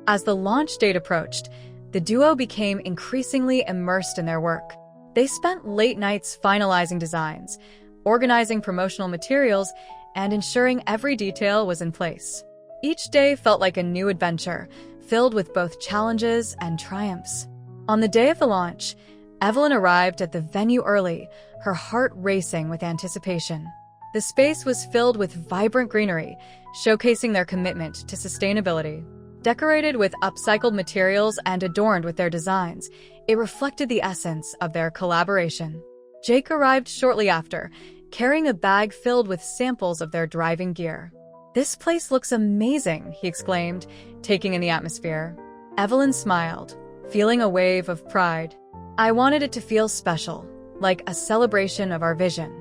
As the launch date approached, the duo became increasingly immersed in their work. They spent late nights finalizing designs, organizing promotional materials, and ensuring every detail was in place. Each day felt like a new adventure, filled with both challenges and triumphs. On the day of the launch, Evelyn arrived at the venue early, her heart racing with anticipation. The space was filled with vibrant greenery, showcasing their commitment to sustainability. Decorated with upcycled materials and adorned with their designs, it reflected the essence of their collaboration. Jake arrived shortly after, carrying a bag filled with samples of their driving gear. "This place looks amazing," he exclaimed, taking in the atmosphere. Evelyn smiled, feeling a wave of pride. "I wanted it to feel special, like a celebration of our vision."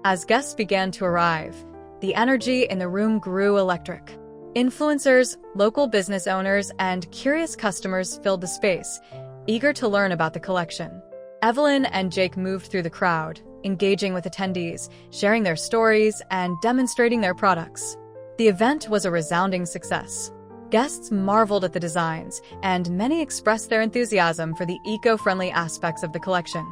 As guests began to arrive, the energy in the room grew electric. Influencers, local business owners, and curious customers filled the space, eager to learn about the collection. Evelyn and Jake moved through the crowd, engaging with attendees, sharing their stories, and demonstrating their products. The event was a resounding success. Guests marveled at the designs, and many expressed their enthusiasm for the eco-friendly aspects of the collection.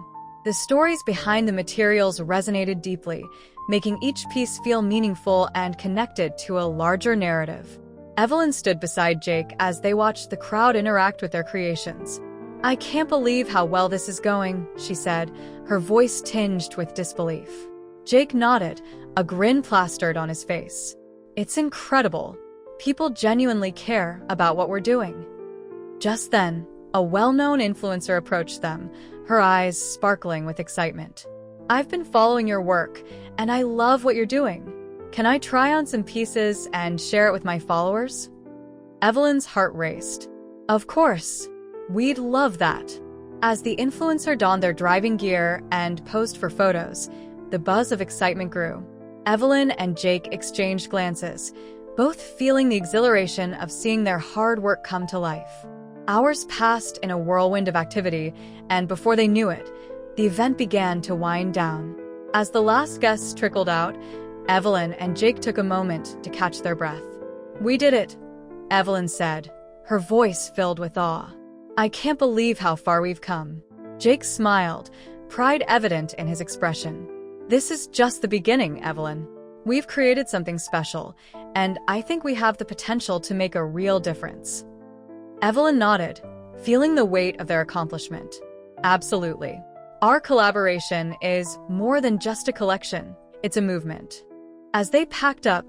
The stories behind the materials resonated deeply, making each piece feel meaningful and connected to a larger narrative. Evelyn stood beside Jake as they watched the crowd interact with their creations. "I can't believe how well this is going," she said, her voice tinged with disbelief. Jake nodded, a grin plastered on his face. "It's incredible. People genuinely care about what we're doing." Just then, a well-known influencer approached them, her eyes sparkling with excitement. "I've been following your work, and I love what you're doing. Can I try on some pieces and share it with my followers?" Evelyn's heart raced. "Of course. We'd love that." As the influencer donned their driving gear and posed for photos, the buzz of excitement grew. Evelyn and Jake exchanged glances, both feeling the exhilaration of seeing their hard work come to life. Hours passed in a whirlwind of activity, and before they knew it, the event began to wind down. As the last guests trickled out, Evelyn and Jake took a moment to catch their breath. "We did it," Evelyn said, her voice filled with awe. "I can't believe how far we've come." Jake smiled, pride evident in his expression. "This is just the beginning, Evelyn. We've created something special, and I think we have the potential to make a real difference." Evelyn nodded, feeling the weight of their accomplishment. "Absolutely. Our collaboration is more than just a collection, it's a movement." As they packed up,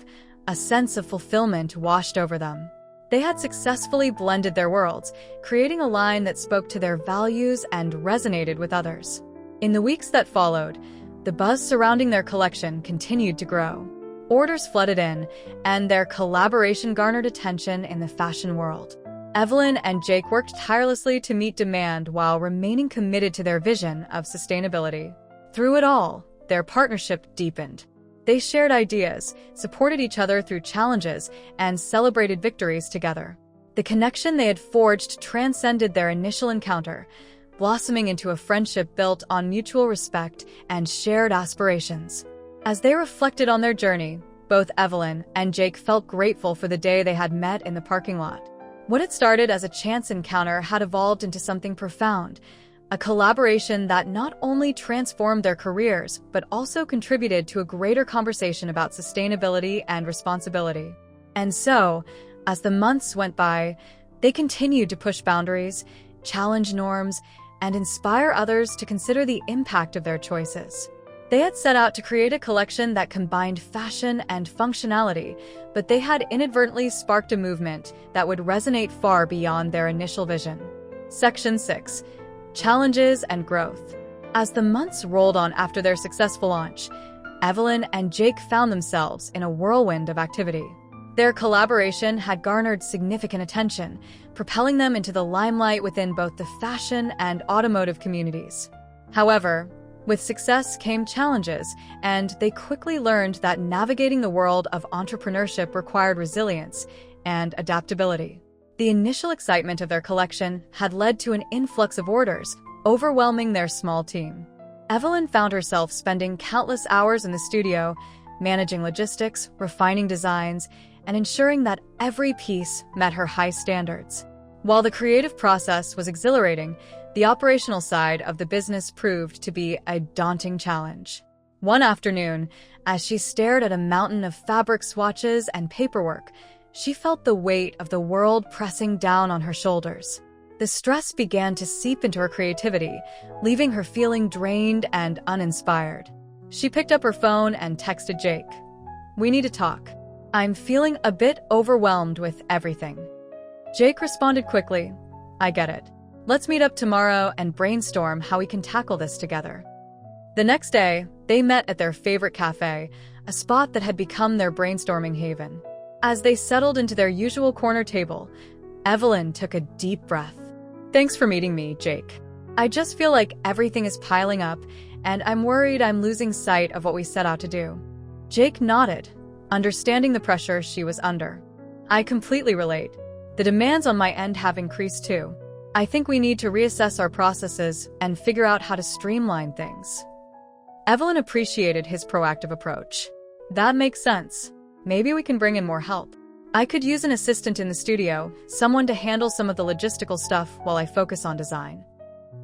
a sense of fulfillment washed over them. They had successfully blended their worlds, creating a line that spoke to their values and resonated with others. In the weeks that followed, the buzz surrounding their collection continued to grow. Orders flooded in, and their collaboration garnered attention in the fashion world. Evelyn and Jake worked tirelessly to meet demand while remaining committed to their vision of sustainability. Through it all, their partnership deepened. They shared ideas, supported each other through challenges, and celebrated victories together. The connection they had forged transcended their initial encounter, blossoming into a friendship built on mutual respect and shared aspirations. As they reflected on their journey, both Evelyn and Jake felt grateful for the day they had met in the parking lot. What had started as a chance encounter had evolved into something profound, a collaboration that not only transformed their careers, but also contributed to a greater conversation about sustainability and responsibility. And so, as the months went by, they continued to push boundaries, challenge norms, and inspire others to consider the impact of their choices. They had set out to create a collection that combined fashion and functionality, but they had inadvertently sparked a movement that would resonate far beyond their initial vision. Section 6. Challenges and Growth. As the months rolled on after their successful launch, Evelyn and Jake found themselves in a whirlwind of activity. Their collaboration had garnered significant attention, propelling them into the limelight within both the fashion and automotive communities. However, with success came challenges, and they quickly learned that navigating the world of entrepreneurship required resilience and adaptability. The initial excitement of their collection had led to an influx of orders, overwhelming their small team. Evelyn found herself spending countless hours in the studio, managing logistics, refining designs, and ensuring that every piece met her high standards. While the creative process was exhilarating, the operational side of the business proved to be a daunting challenge. One afternoon, as she stared at a mountain of fabric swatches and paperwork, she felt the weight of the world pressing down on her shoulders. The stress began to seep into her creativity, leaving her feeling drained and uninspired. She picked up her phone and texted Jake. "We need to talk. I'm feeling a bit overwhelmed with everything." Jake responded quickly, "I get it. Let's meet up tomorrow and brainstorm how we can tackle this together." The next day, they met at their favorite cafe, a spot that had become their brainstorming haven. As they settled into their usual corner table, Evelyn took a deep breath. "Thanks for meeting me, Jake. I just feel like everything is piling up, and I'm worried I'm losing sight of what we set out to do." Jake nodded, understanding the pressure she was under. "I completely relate. The demands on my end have increased too. I think we need to reassess our processes and figure out how to streamline things." Evelyn appreciated his proactive approach. "That makes sense. Maybe we can bring in more help. I could use an assistant in the studio, someone to handle some of the logistical stuff while I focus on design."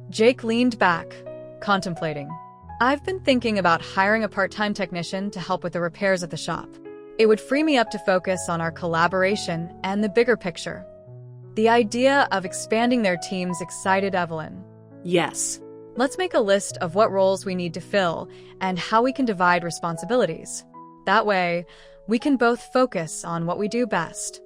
Jake leaned back, contemplating. "I've been thinking about hiring a part-time technician to help with the repairs at the shop. It would free me up to focus on our collaboration and the bigger picture." The idea of expanding their teams excited Evelyn. Yes. "Let's make a list of what roles we need to fill and how we can divide responsibilities. That way, we can both focus on what we do best."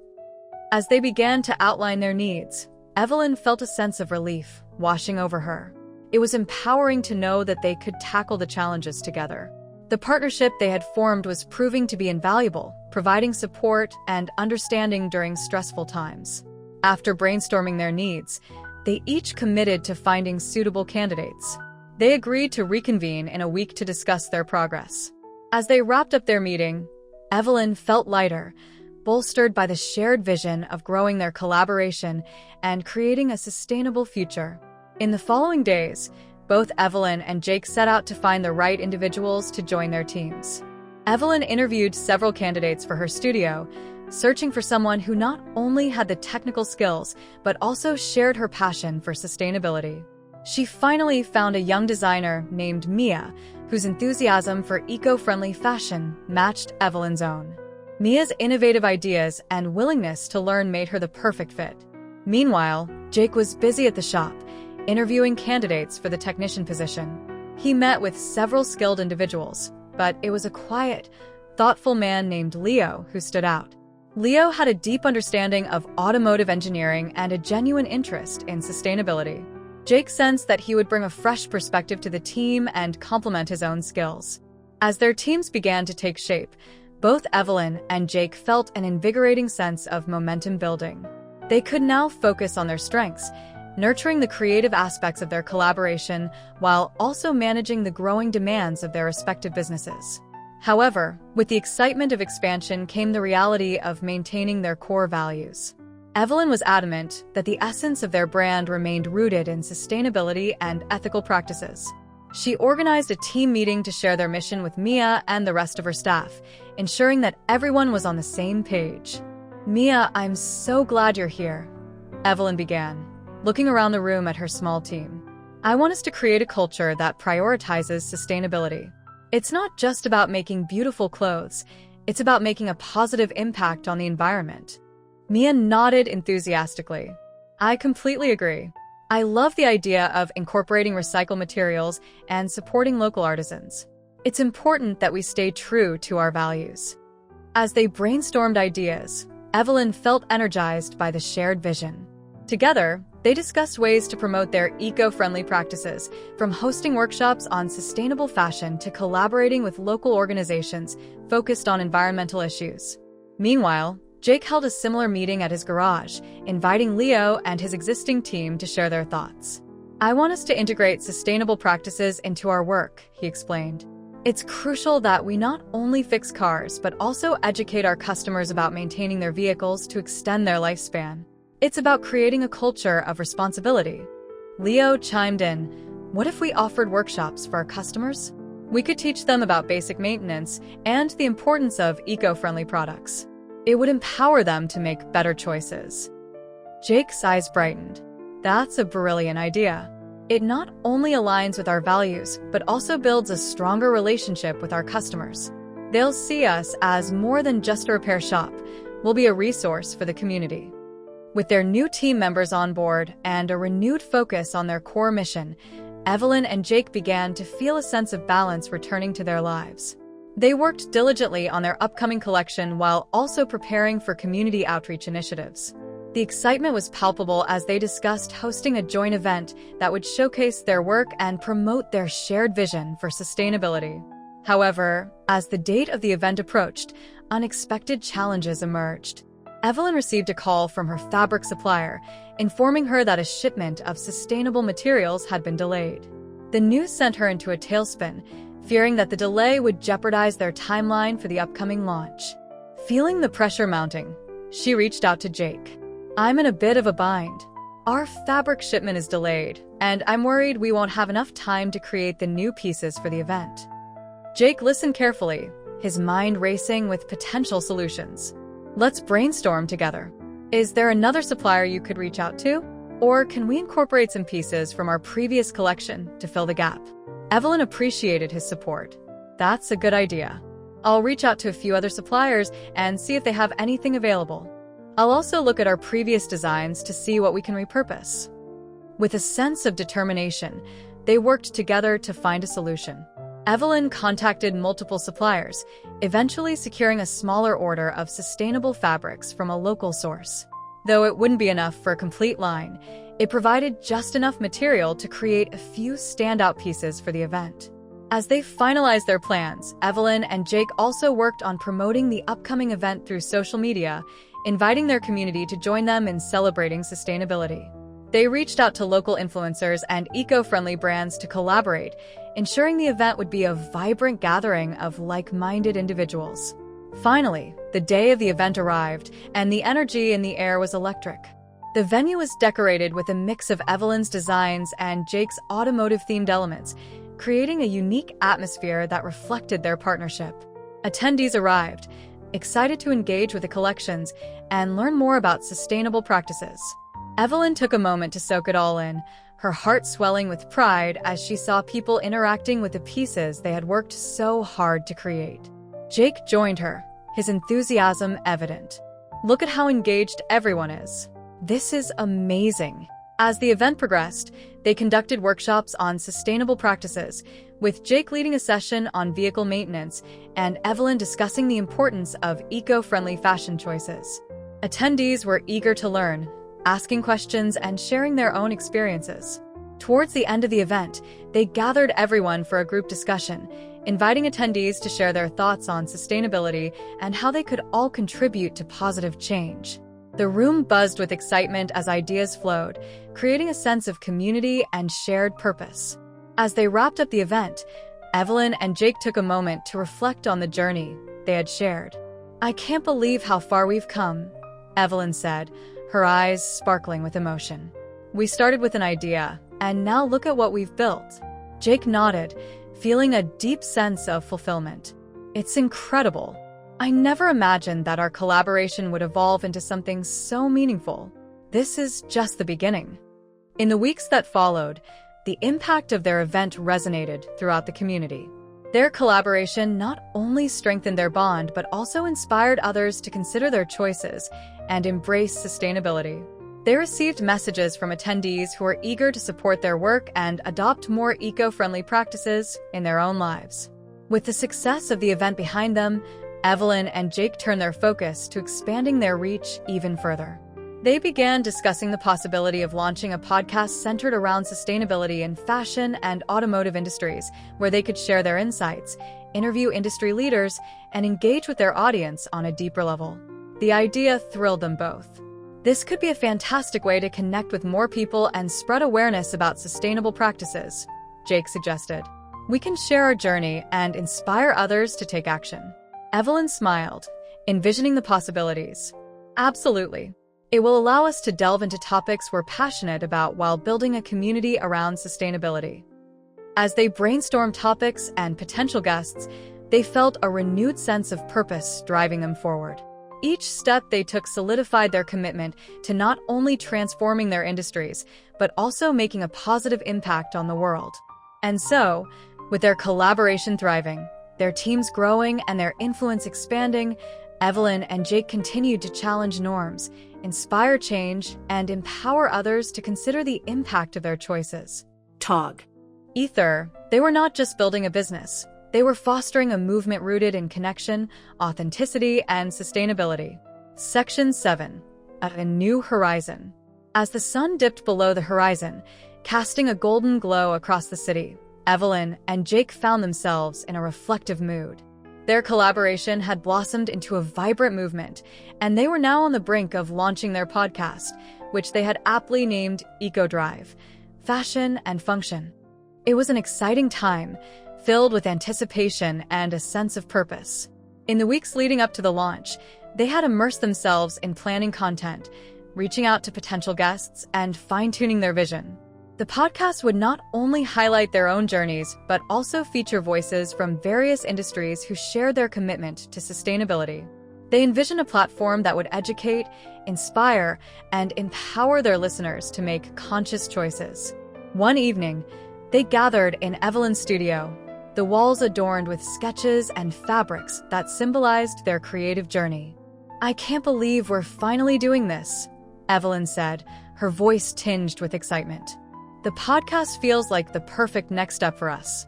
As they began to outline their needs, Evelyn felt a sense of relief washing over her. It was empowering to know that they could tackle the challenges together. The partnership they had formed was proving to be invaluable, providing support and understanding during stressful times. After brainstorming their needs, they each committed to finding suitable candidates. They agreed to reconvene in a week to discuss their progress. As they wrapped up their meeting, Evelyn felt lighter, bolstered by the shared vision of growing their collaboration and creating a sustainable future. In the following days, both Evelyn and Jake set out to find the right individuals to join their teams. Evelyn interviewed several candidates for her studio, searching for someone who not only had the technical skills, but also shared her passion for sustainability. She finally found a young designer named Mia, whose enthusiasm for eco-friendly fashion matched Evelyn's own. Mia's innovative ideas and willingness to learn made her the perfect fit. Meanwhile, Jake was busy at the shop, interviewing candidates for the technician position. He met with several skilled individuals, but it was a quiet, thoughtful man named Leo who stood out. Leo had a deep understanding of automotive engineering and a genuine interest in sustainability. Jake sensed that he would bring a fresh perspective to the team and complement his own skills. As their teams began to take shape, Both Evelyn and Jake felt an invigorating sense of momentum building. They could now focus on their strengths, nurturing the creative aspects of their collaboration while also managing the growing demands of their respective businesses. However, with the excitement of expansion came the reality of maintaining their core values. Evelyn was adamant that the essence of their brand remained rooted in sustainability and ethical practices. She organized a team meeting to share their mission with Mia and the rest of her staff, ensuring that everyone was on the same page. "Mia, I'm so glad you're here," Evelyn began, looking around the room at her small team. "I want us to create a culture that prioritizes sustainability. It's not just about making beautiful clothes, it's about making a positive impact on the environment." Mia nodded enthusiastically. "I completely agree. I love the idea of incorporating recycled materials and supporting local artisans. It's important that we stay true to our values." As they brainstormed ideas, Evelyn felt energized by the shared vision. Together, they discussed ways to promote their eco-friendly practices, from hosting workshops on sustainable fashion to collaborating with local organizations focused on environmental issues. Meanwhile, Jake held a similar meeting at his garage, inviting Leo and his existing team to share their thoughts. "I want us to integrate sustainable practices into our work," he explained. "It's crucial that we not only fix cars but also educate our customers about maintaining their vehicles to extend their lifespan. It's about creating a culture of responsibility." Leo chimed in, "What if we offered workshops for our customers? We could teach them about basic maintenance and the importance of eco-friendly products. It would empower them to make better choices." Jake's eyes brightened. "That's a brilliant idea. It not only aligns with our values, but also builds a stronger relationship with our customers. They'll see us as more than just a repair shop. We'll be a resource for the community." With their new team members on board and a renewed focus on their core mission, Evelyn and Jake began to feel a sense of balance returning to their lives. They worked diligently on their upcoming collection while also preparing for community outreach initiatives. The excitement was palpable as they discussed hosting a joint event that would showcase their work and promote their shared vision for sustainability. However, as the date of the event approached, unexpected challenges emerged. Evelyn received a call from her fabric supplier, informing her that a shipment of sustainable materials had been delayed. The news sent her into a tailspin, fearing that the delay would jeopardize their timeline for the upcoming launch. Feeling the pressure mounting, she reached out to Jake. "I'm in a bit of a bind. Our fabric shipment is delayed, and I'm worried we won't have enough time to create the new pieces for the event." Jake listened carefully, his mind racing with potential solutions. "Let's brainstorm together. Is there another supplier you could reach out to? Or can we incorporate some pieces from our previous collection to fill the gap?" Evelyn appreciated his support. "That's a good idea. I'll reach out to a few other suppliers and see if they have anything available. I'll also look at our previous designs to see what we can repurpose." With a sense of determination, they worked together to find a solution. Evelyn contacted multiple suppliers, eventually securing a smaller order of sustainable fabrics from a local source. Though it wouldn't be enough for a complete line, it provided just enough material to create a few standout pieces for the event. As they finalized their plans, Evelyn and Jake also worked on promoting the upcoming event through social media, inviting their community to join them in celebrating sustainability. They reached out to local influencers and eco-friendly brands to collaborate, ensuring the event would be a vibrant gathering of like-minded individuals. Finally, the day of the event arrived, and the energy in the air was electric. The venue was decorated with a mix of Evelyn's designs and Jake's automotive-themed elements, creating a unique atmosphere that reflected their partnership. Attendees arrived, excited to engage with the collections and learn more about sustainable practices. Evelyn took a moment to soak it all in, her heart swelling with pride as she saw people interacting with the pieces they had worked so hard to create. Jake joined her, his enthusiasm evident. "Look at how engaged everyone is. This is amazing." As the event progressed, they conducted workshops on sustainable practices, with Jake leading a session on vehicle maintenance and Evelyn discussing the importance of eco-friendly fashion choices. Attendees were eager to learn, asking questions and sharing their own experiences. Towards the end of the event, they gathered everyone for a group discussion, inviting attendees to share their thoughts on sustainability and how they could all contribute to positive change. The room buzzed with excitement as ideas flowed, creating a sense of community and shared purpose. As they wrapped up the event, Evelyn and Jake took a moment to reflect on the journey they had shared. "I can't believe how far we've come," Evelyn said, her eyes sparkling with emotion. "We started with an idea, and now look at what we've built." Jake nodded, feeling a deep sense of fulfillment. "It's incredible. I never imagined that our collaboration would evolve into something so meaningful. This is just the beginning." In the weeks that followed, the impact of their event resonated throughout the community. Their collaboration not only strengthened their bond, but also inspired others to consider their choices and embrace sustainability. They received messages from attendees who were eager to support their work and adopt more eco-friendly practices in their own lives. With the success of the event behind them, Evelyn and Jake turned their focus to expanding their reach even further. They began discussing the possibility of launching a podcast centered around sustainability in fashion and automotive industries, where they could share their insights, interview industry leaders, and engage with their audience on a deeper level. The idea thrilled them both. "This could be a fantastic way to connect with more people and spread awareness about sustainable practices," Jake suggested. "We can share our journey and inspire others to take action." Evelyn smiled, envisioning the possibilities. "Absolutely. It will allow us to delve into topics we're passionate about while building a community around sustainability." As they brainstormed topics and potential guests, they felt a renewed sense of purpose driving them forward. Each step they took solidified their commitment to not only transforming their industries, but also making a positive impact on the world. And so, with their collaboration thriving, their teams growing, and their influence expanding, Evelyn and Jake continued to challenge norms, inspire change, and empower others to consider the impact of their choices. Tog. Ether, they were not just building a business. They were fostering a movement rooted in connection, authenticity, and sustainability. Section 7. A New Horizon. As the sun dipped below the horizon, casting a golden glow across the city, Evelyn and Jake found themselves in a reflective mood. Their collaboration had blossomed into a vibrant movement, and they were now on the brink of launching their podcast, which they had aptly named Eco Drive, Fashion and Function. It was an exciting time, filled with anticipation and a sense of purpose. In the weeks leading up to the launch, they had immersed themselves in planning content, reaching out to potential guests, and fine-tuning their vision. The podcast would not only highlight their own journeys, but also feature voices from various industries who shared their commitment to sustainability. They envisioned a platform that would educate, inspire, and empower their listeners to make conscious choices. One evening, they gathered in Evelyn's studio, the walls adorned with sketches and fabrics that symbolized their creative journey. "I can't believe we're finally doing this," Evelyn said, her voice tinged with excitement. "The podcast feels like the perfect next step for us."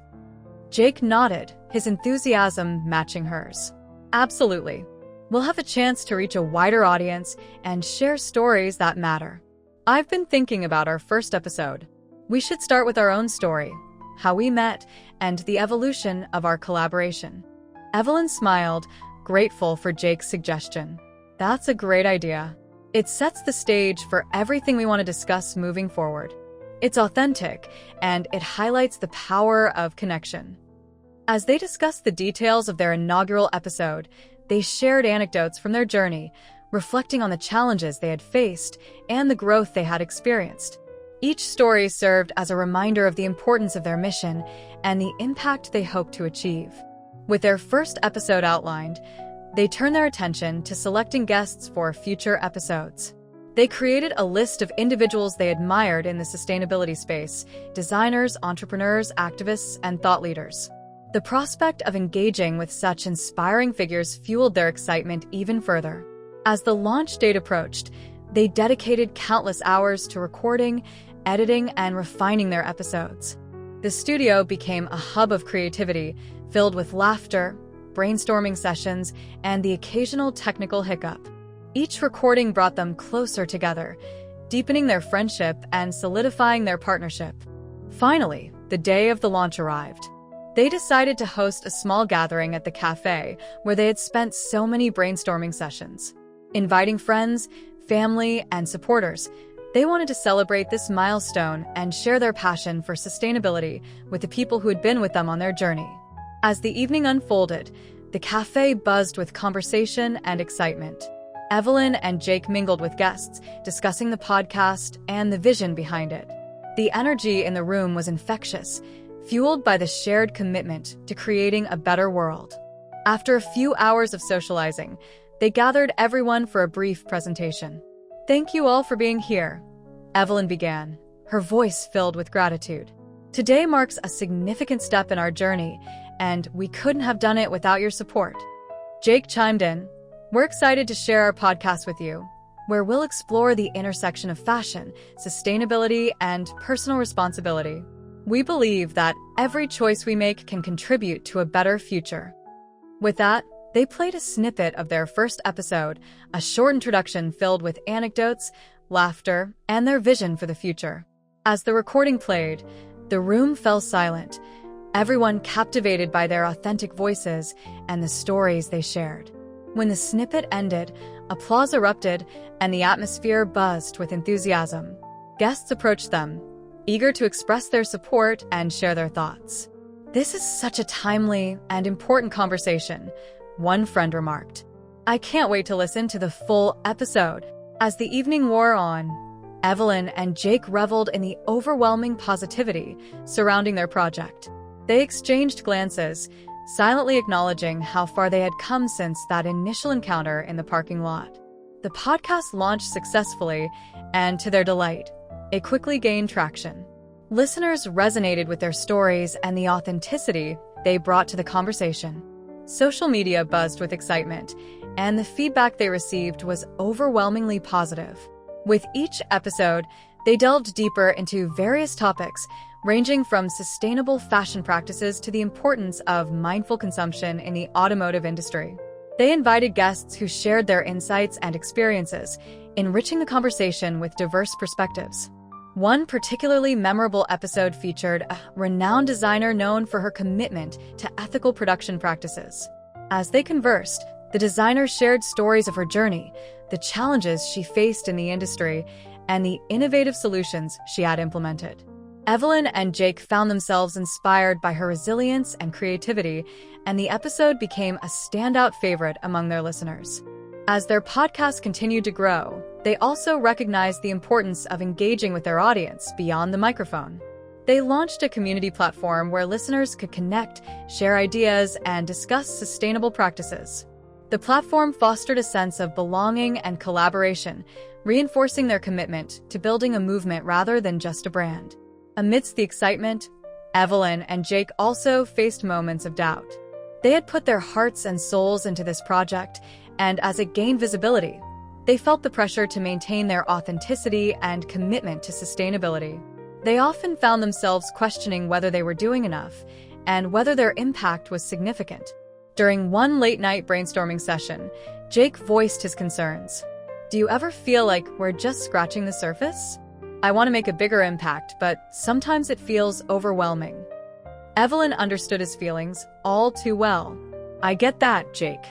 Jake nodded, his enthusiasm matching hers. "Absolutely. We'll have a chance to reach a wider audience and share stories that matter. I've been thinking about our first episode. We should start with our own story, how we met, and the evolution of our collaboration." Evelyn smiled, grateful for Jake's suggestion. "That's a great idea. It sets the stage for everything we want to discuss moving forward. It's authentic, and it highlights the power of connection." As they discussed the details of their inaugural episode, they shared anecdotes from their journey, reflecting on the challenges they had faced and the growth they had experienced. Each story served as a reminder of the importance of their mission and the impact they hoped to achieve. With their first episode outlined, they turned their attention to selecting guests for future episodes. They created a list of individuals they admired in the sustainability space: designers, entrepreneurs, activists, and thought leaders. The prospect of engaging with such inspiring figures fueled their excitement even further. As the launch date approached, they dedicated countless hours to recording, editing, and refining their episodes. The studio became a hub of creativity, filled with laughter, brainstorming sessions, and the occasional technical hiccup. Each recording brought them closer together, deepening their friendship and solidifying their partnership. Finally, the day of the launch arrived. They decided to host a small gathering at the cafe where they had spent so many brainstorming sessions. Inviting friends, family, and supporters, they wanted to celebrate this milestone and share their passion for sustainability with the people who had been with them on their journey. As the evening unfolded, the cafe buzzed with conversation and excitement. Evelyn and Jake mingled with guests, discussing the podcast and the vision behind it. The energy in the room was infectious, fueled by the shared commitment to creating a better world. After a few hours of socializing, they gathered everyone for a brief presentation. "Thank you all for being here," Evelyn began, her voice filled with gratitude. "Today marks a significant step in our journey, and we couldn't have done it without your support." Jake chimed in, "We're excited to share our podcast with you, where we'll explore the intersection of fashion, sustainability, and personal responsibility. We believe that every choice we make can contribute to a better future." With that, they played a snippet of their first episode, a short introduction filled with anecdotes, laughter, and their vision for the future. As the recording played, the room fell silent, everyone captivated by their authentic voices and the stories they shared. When the snippet ended, applause erupted and the atmosphere buzzed with enthusiasm. Guests approached them, eager to express their support and share their thoughts. "This is such a timely and important conversation," one friend remarked. "I can't wait to listen to the full episode." As the evening wore on, Evelyn and Jake reveled in the overwhelming positivity surrounding their project. They exchanged glances, silently acknowledging how far they had come since that initial encounter in the parking lot. The podcast launched successfully, and to their delight, it quickly gained traction. Listeners resonated with their stories and the authenticity they brought to the conversation. Social media buzzed with excitement, and the feedback they received was overwhelmingly positive. With each episode, they delved deeper into various topics, ranging from sustainable fashion practices to the importance of mindful consumption in the automotive industry. They invited guests who shared their insights and experiences, enriching the conversation with diverse perspectives. One particularly memorable episode featured a renowned designer known for her commitment to ethical production practices. As they conversed, the designer shared stories of her journey, the challenges she faced in the industry, and the innovative solutions she had implemented. Evelyn and Jake found themselves inspired by her resilience and creativity, and the episode became a standout favorite among their listeners. As their podcast continued to grow, they also recognized the importance of engaging with their audience beyond the microphone. They launched a community platform where listeners could connect, share ideas, and discuss sustainable practices. The platform fostered a sense of belonging and collaboration, reinforcing their commitment to building a movement rather than just a brand. Amidst the excitement, Evelyn and Jake also faced moments of doubt. They had put their hearts and souls into this project, and as it gained visibility, they felt the pressure to maintain their authenticity and commitment to sustainability. They often found themselves questioning whether they were doing enough and whether their impact was significant. During one late-night brainstorming session, Jake voiced his concerns. "Do you ever feel like we're just scratching the surface? I want to make a bigger impact, but sometimes it feels overwhelming." Evelyn understood his feelings all too well. "I get that, Jake.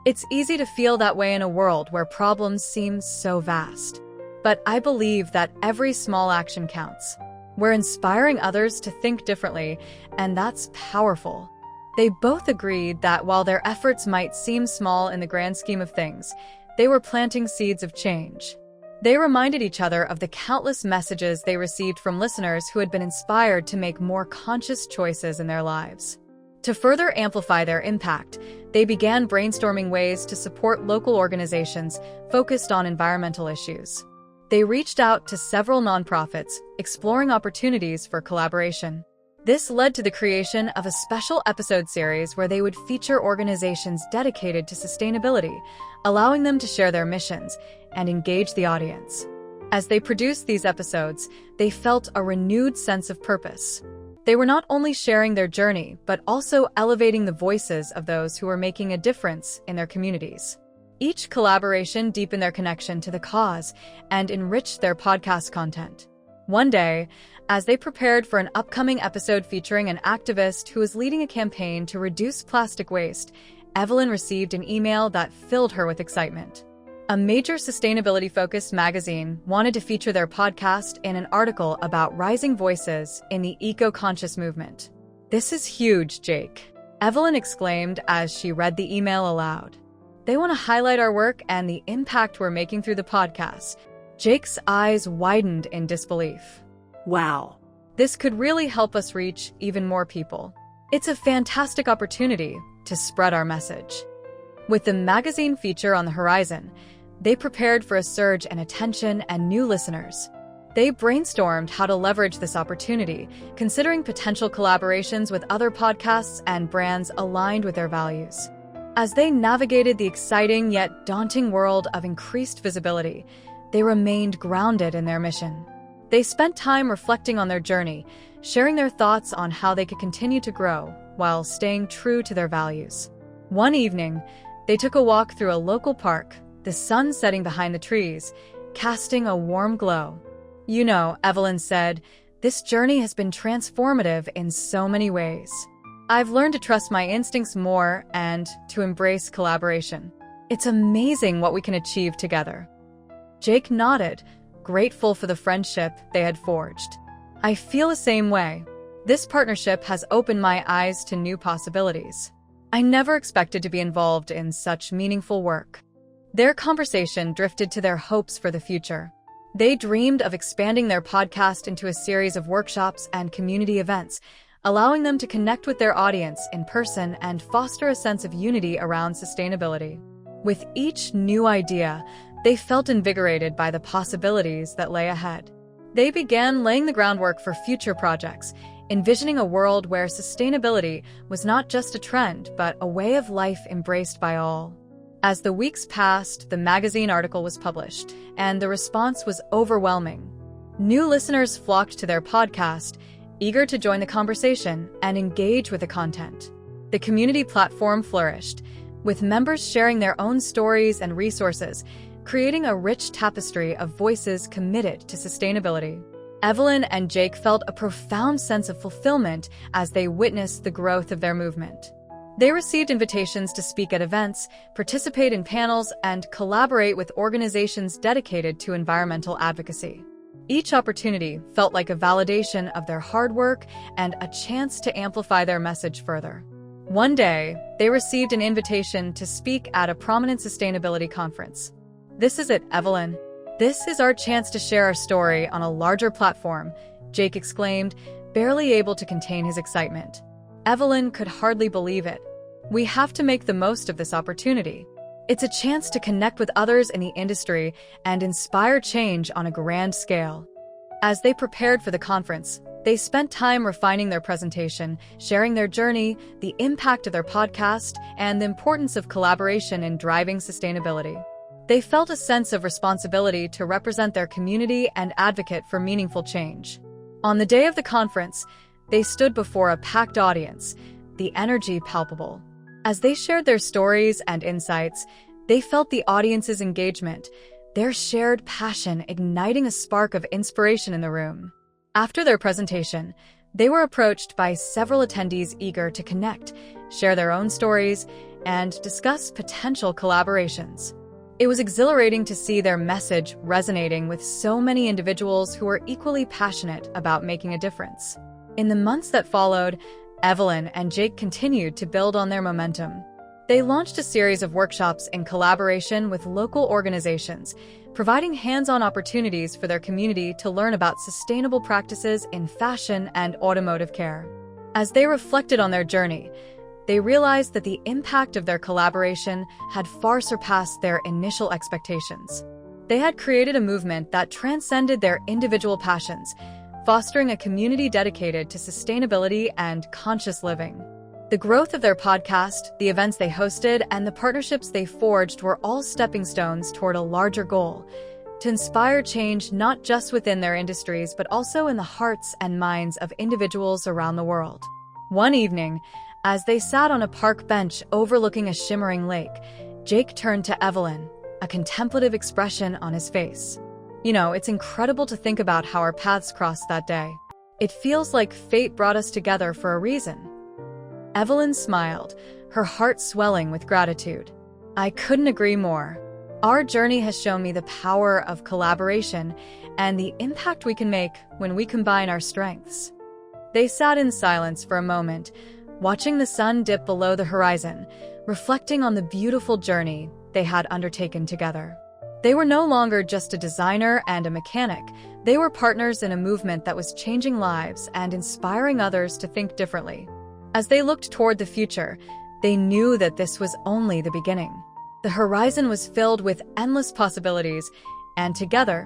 It's easy to feel that way in a world where problems seem so vast. But I believe that every small action counts. We're inspiring others to think differently, and that's powerful." They both agreed that while their efforts might seem small in the grand scheme of things, they were planting seeds of change. They reminded each other of the countless messages they received from listeners who had been inspired to make more conscious choices in their lives. To further amplify their impact, they began brainstorming ways to support local organizations focused on environmental issues. They reached out to several nonprofits, exploring opportunities for collaboration. This led to the creation of a special episode series where they would feature organizations dedicated to sustainability, allowing them to share their missions and engage the audience. As they produced these episodes, they felt a renewed sense of purpose. They were not only sharing their journey, but also elevating the voices of those who were making a difference in their communities. Each collaboration deepened their connection to the cause and enriched their podcast content. One day, as they prepared for an upcoming episode featuring an activist who was leading a campaign to reduce plastic waste, Evelyn received an email that filled her with excitement. A major sustainability-focused magazine wanted to feature their podcast in an article about rising voices in the eco-conscious movement. "This is huge, Jake," Evelyn exclaimed as she read the email aloud. "They want to highlight our work and the impact we're making through the podcast." Jake's eyes widened in disbelief. Wow. "This could really help us reach even more people. It's a fantastic opportunity to spread our message." With the magazine feature on the horizon, they prepared for a surge in attention and new listeners. They brainstormed how to leverage this opportunity, considering potential collaborations with other podcasts and brands aligned with their values. As they navigated the exciting yet daunting world of increased visibility, they remained grounded in their mission. They spent time reflecting on their journey, sharing their thoughts on how they could continue to grow while staying true to their values. One evening, they took a walk through a local park, the sun setting behind the trees, casting a warm glow. "You know," Evelyn said, "this journey has been transformative in so many ways. I've learned to trust my instincts more and to embrace collaboration. It's amazing what we can achieve together." Jake nodded, grateful for the friendship they had forged. "I feel the same way. This partnership has opened my eyes to new possibilities. I never expected to be involved in such meaningful work." Their conversation drifted to their hopes for the future. They dreamed of expanding their podcast into a series of workshops and community events, allowing them to connect with their audience in person and foster a sense of unity around sustainability. With each new idea, they felt invigorated by the possibilities that lay ahead. They began laying the groundwork for future projects, envisioning a world where sustainability was not just a trend, but a way of life embraced by all. As the weeks passed, the magazine article was published, and the response was overwhelming. New listeners flocked to their podcast, eager to join the conversation and engage with the content. The community platform flourished, with members sharing their own stories and resources, creating a rich tapestry of voices committed to sustainability. Evelyn and Jake felt a profound sense of fulfillment as they witnessed the growth of their movement. They received invitations to speak at events, participate in panels, and collaborate with organizations dedicated to environmental advocacy. Each opportunity felt like a validation of their hard work and a chance to amplify their message further. One day, they received an invitation to speak at a prominent sustainability conference. "This is it, Evelyn. This is our chance to share our story on a larger platform," Jake exclaimed, barely able to contain his excitement. Evelyn could hardly believe it. "We have to make the most of this opportunity. It's a chance to connect with others in the industry and inspire change on a grand scale." As they prepared for the conference, they spent time refining their presentation, sharing their journey, the impact of their podcast, and the importance of collaboration in driving sustainability. They felt a sense of responsibility to represent their community and advocate for meaningful change. On the day of the conference, they stood before a packed audience, the energy palpable. As they shared their stories and insights, they felt the audience's engagement, their shared passion igniting a spark of inspiration in the room. After their presentation, they were approached by several attendees eager to connect, share their own stories, and discuss potential collaborations. It was exhilarating to see their message resonating with so many individuals who were equally passionate about making a difference. In the months that followed, Evelyn and Jake continued to build on their momentum. They launched a series of workshops in collaboration with local organizations, providing hands-on opportunities for their community to learn about sustainable practices in fashion and automotive care. As they reflected on their journey, they realized that the impact of their collaboration had far surpassed their initial expectations. They had created a movement that transcended their individual passions, fostering a community dedicated to sustainability and conscious living. The growth of their podcast, the events they hosted, and the partnerships they forged were all stepping stones toward a larger goal: to inspire change not just within their industries but also in the hearts and minds of individuals around the world. One evening, as they sat on a park bench overlooking a shimmering lake, Jake turned to Evelyn, a contemplative expression on his face. It's incredible to think about how our paths crossed that day. It feels like fate brought us together for a reason. Evelyn smiled, her heart swelling with gratitude. I couldn't agree more. Our journey has shown me the power of collaboration and the impact we can make when we combine our strengths. They sat in silence for a moment, watching the sun dip below the horizon, reflecting on the beautiful journey they had undertaken together. They were no longer just a designer and a mechanic. They were partners in a movement that was changing lives and inspiring others to think differently. As they looked toward the future, they knew that this was only the beginning. The horizon was filled with endless possibilities, and together,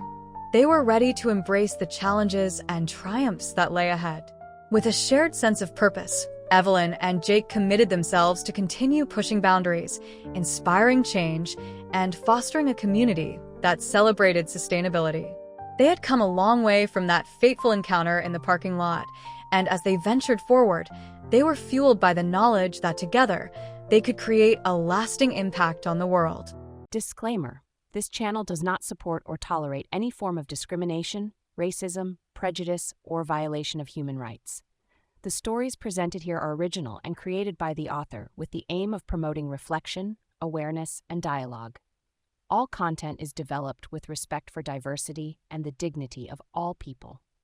they were ready to embrace the challenges and triumphs that lay ahead. With a shared sense of purpose, Evelyn and Jake committed themselves to continue pushing boundaries, inspiring change, and fostering a community that celebrated sustainability. They had come a long way from that fateful encounter in the parking lot, and as they ventured forward, they were fueled by the knowledge that together, they could create a lasting impact on the world. Disclaimer: this channel does not support or tolerate any form of discrimination, racism, prejudice, or violation of human rights. The stories presented here are original and created by the author with the aim of promoting reflection, awareness, and dialogue. All content is developed with respect for diversity and the dignity of all people.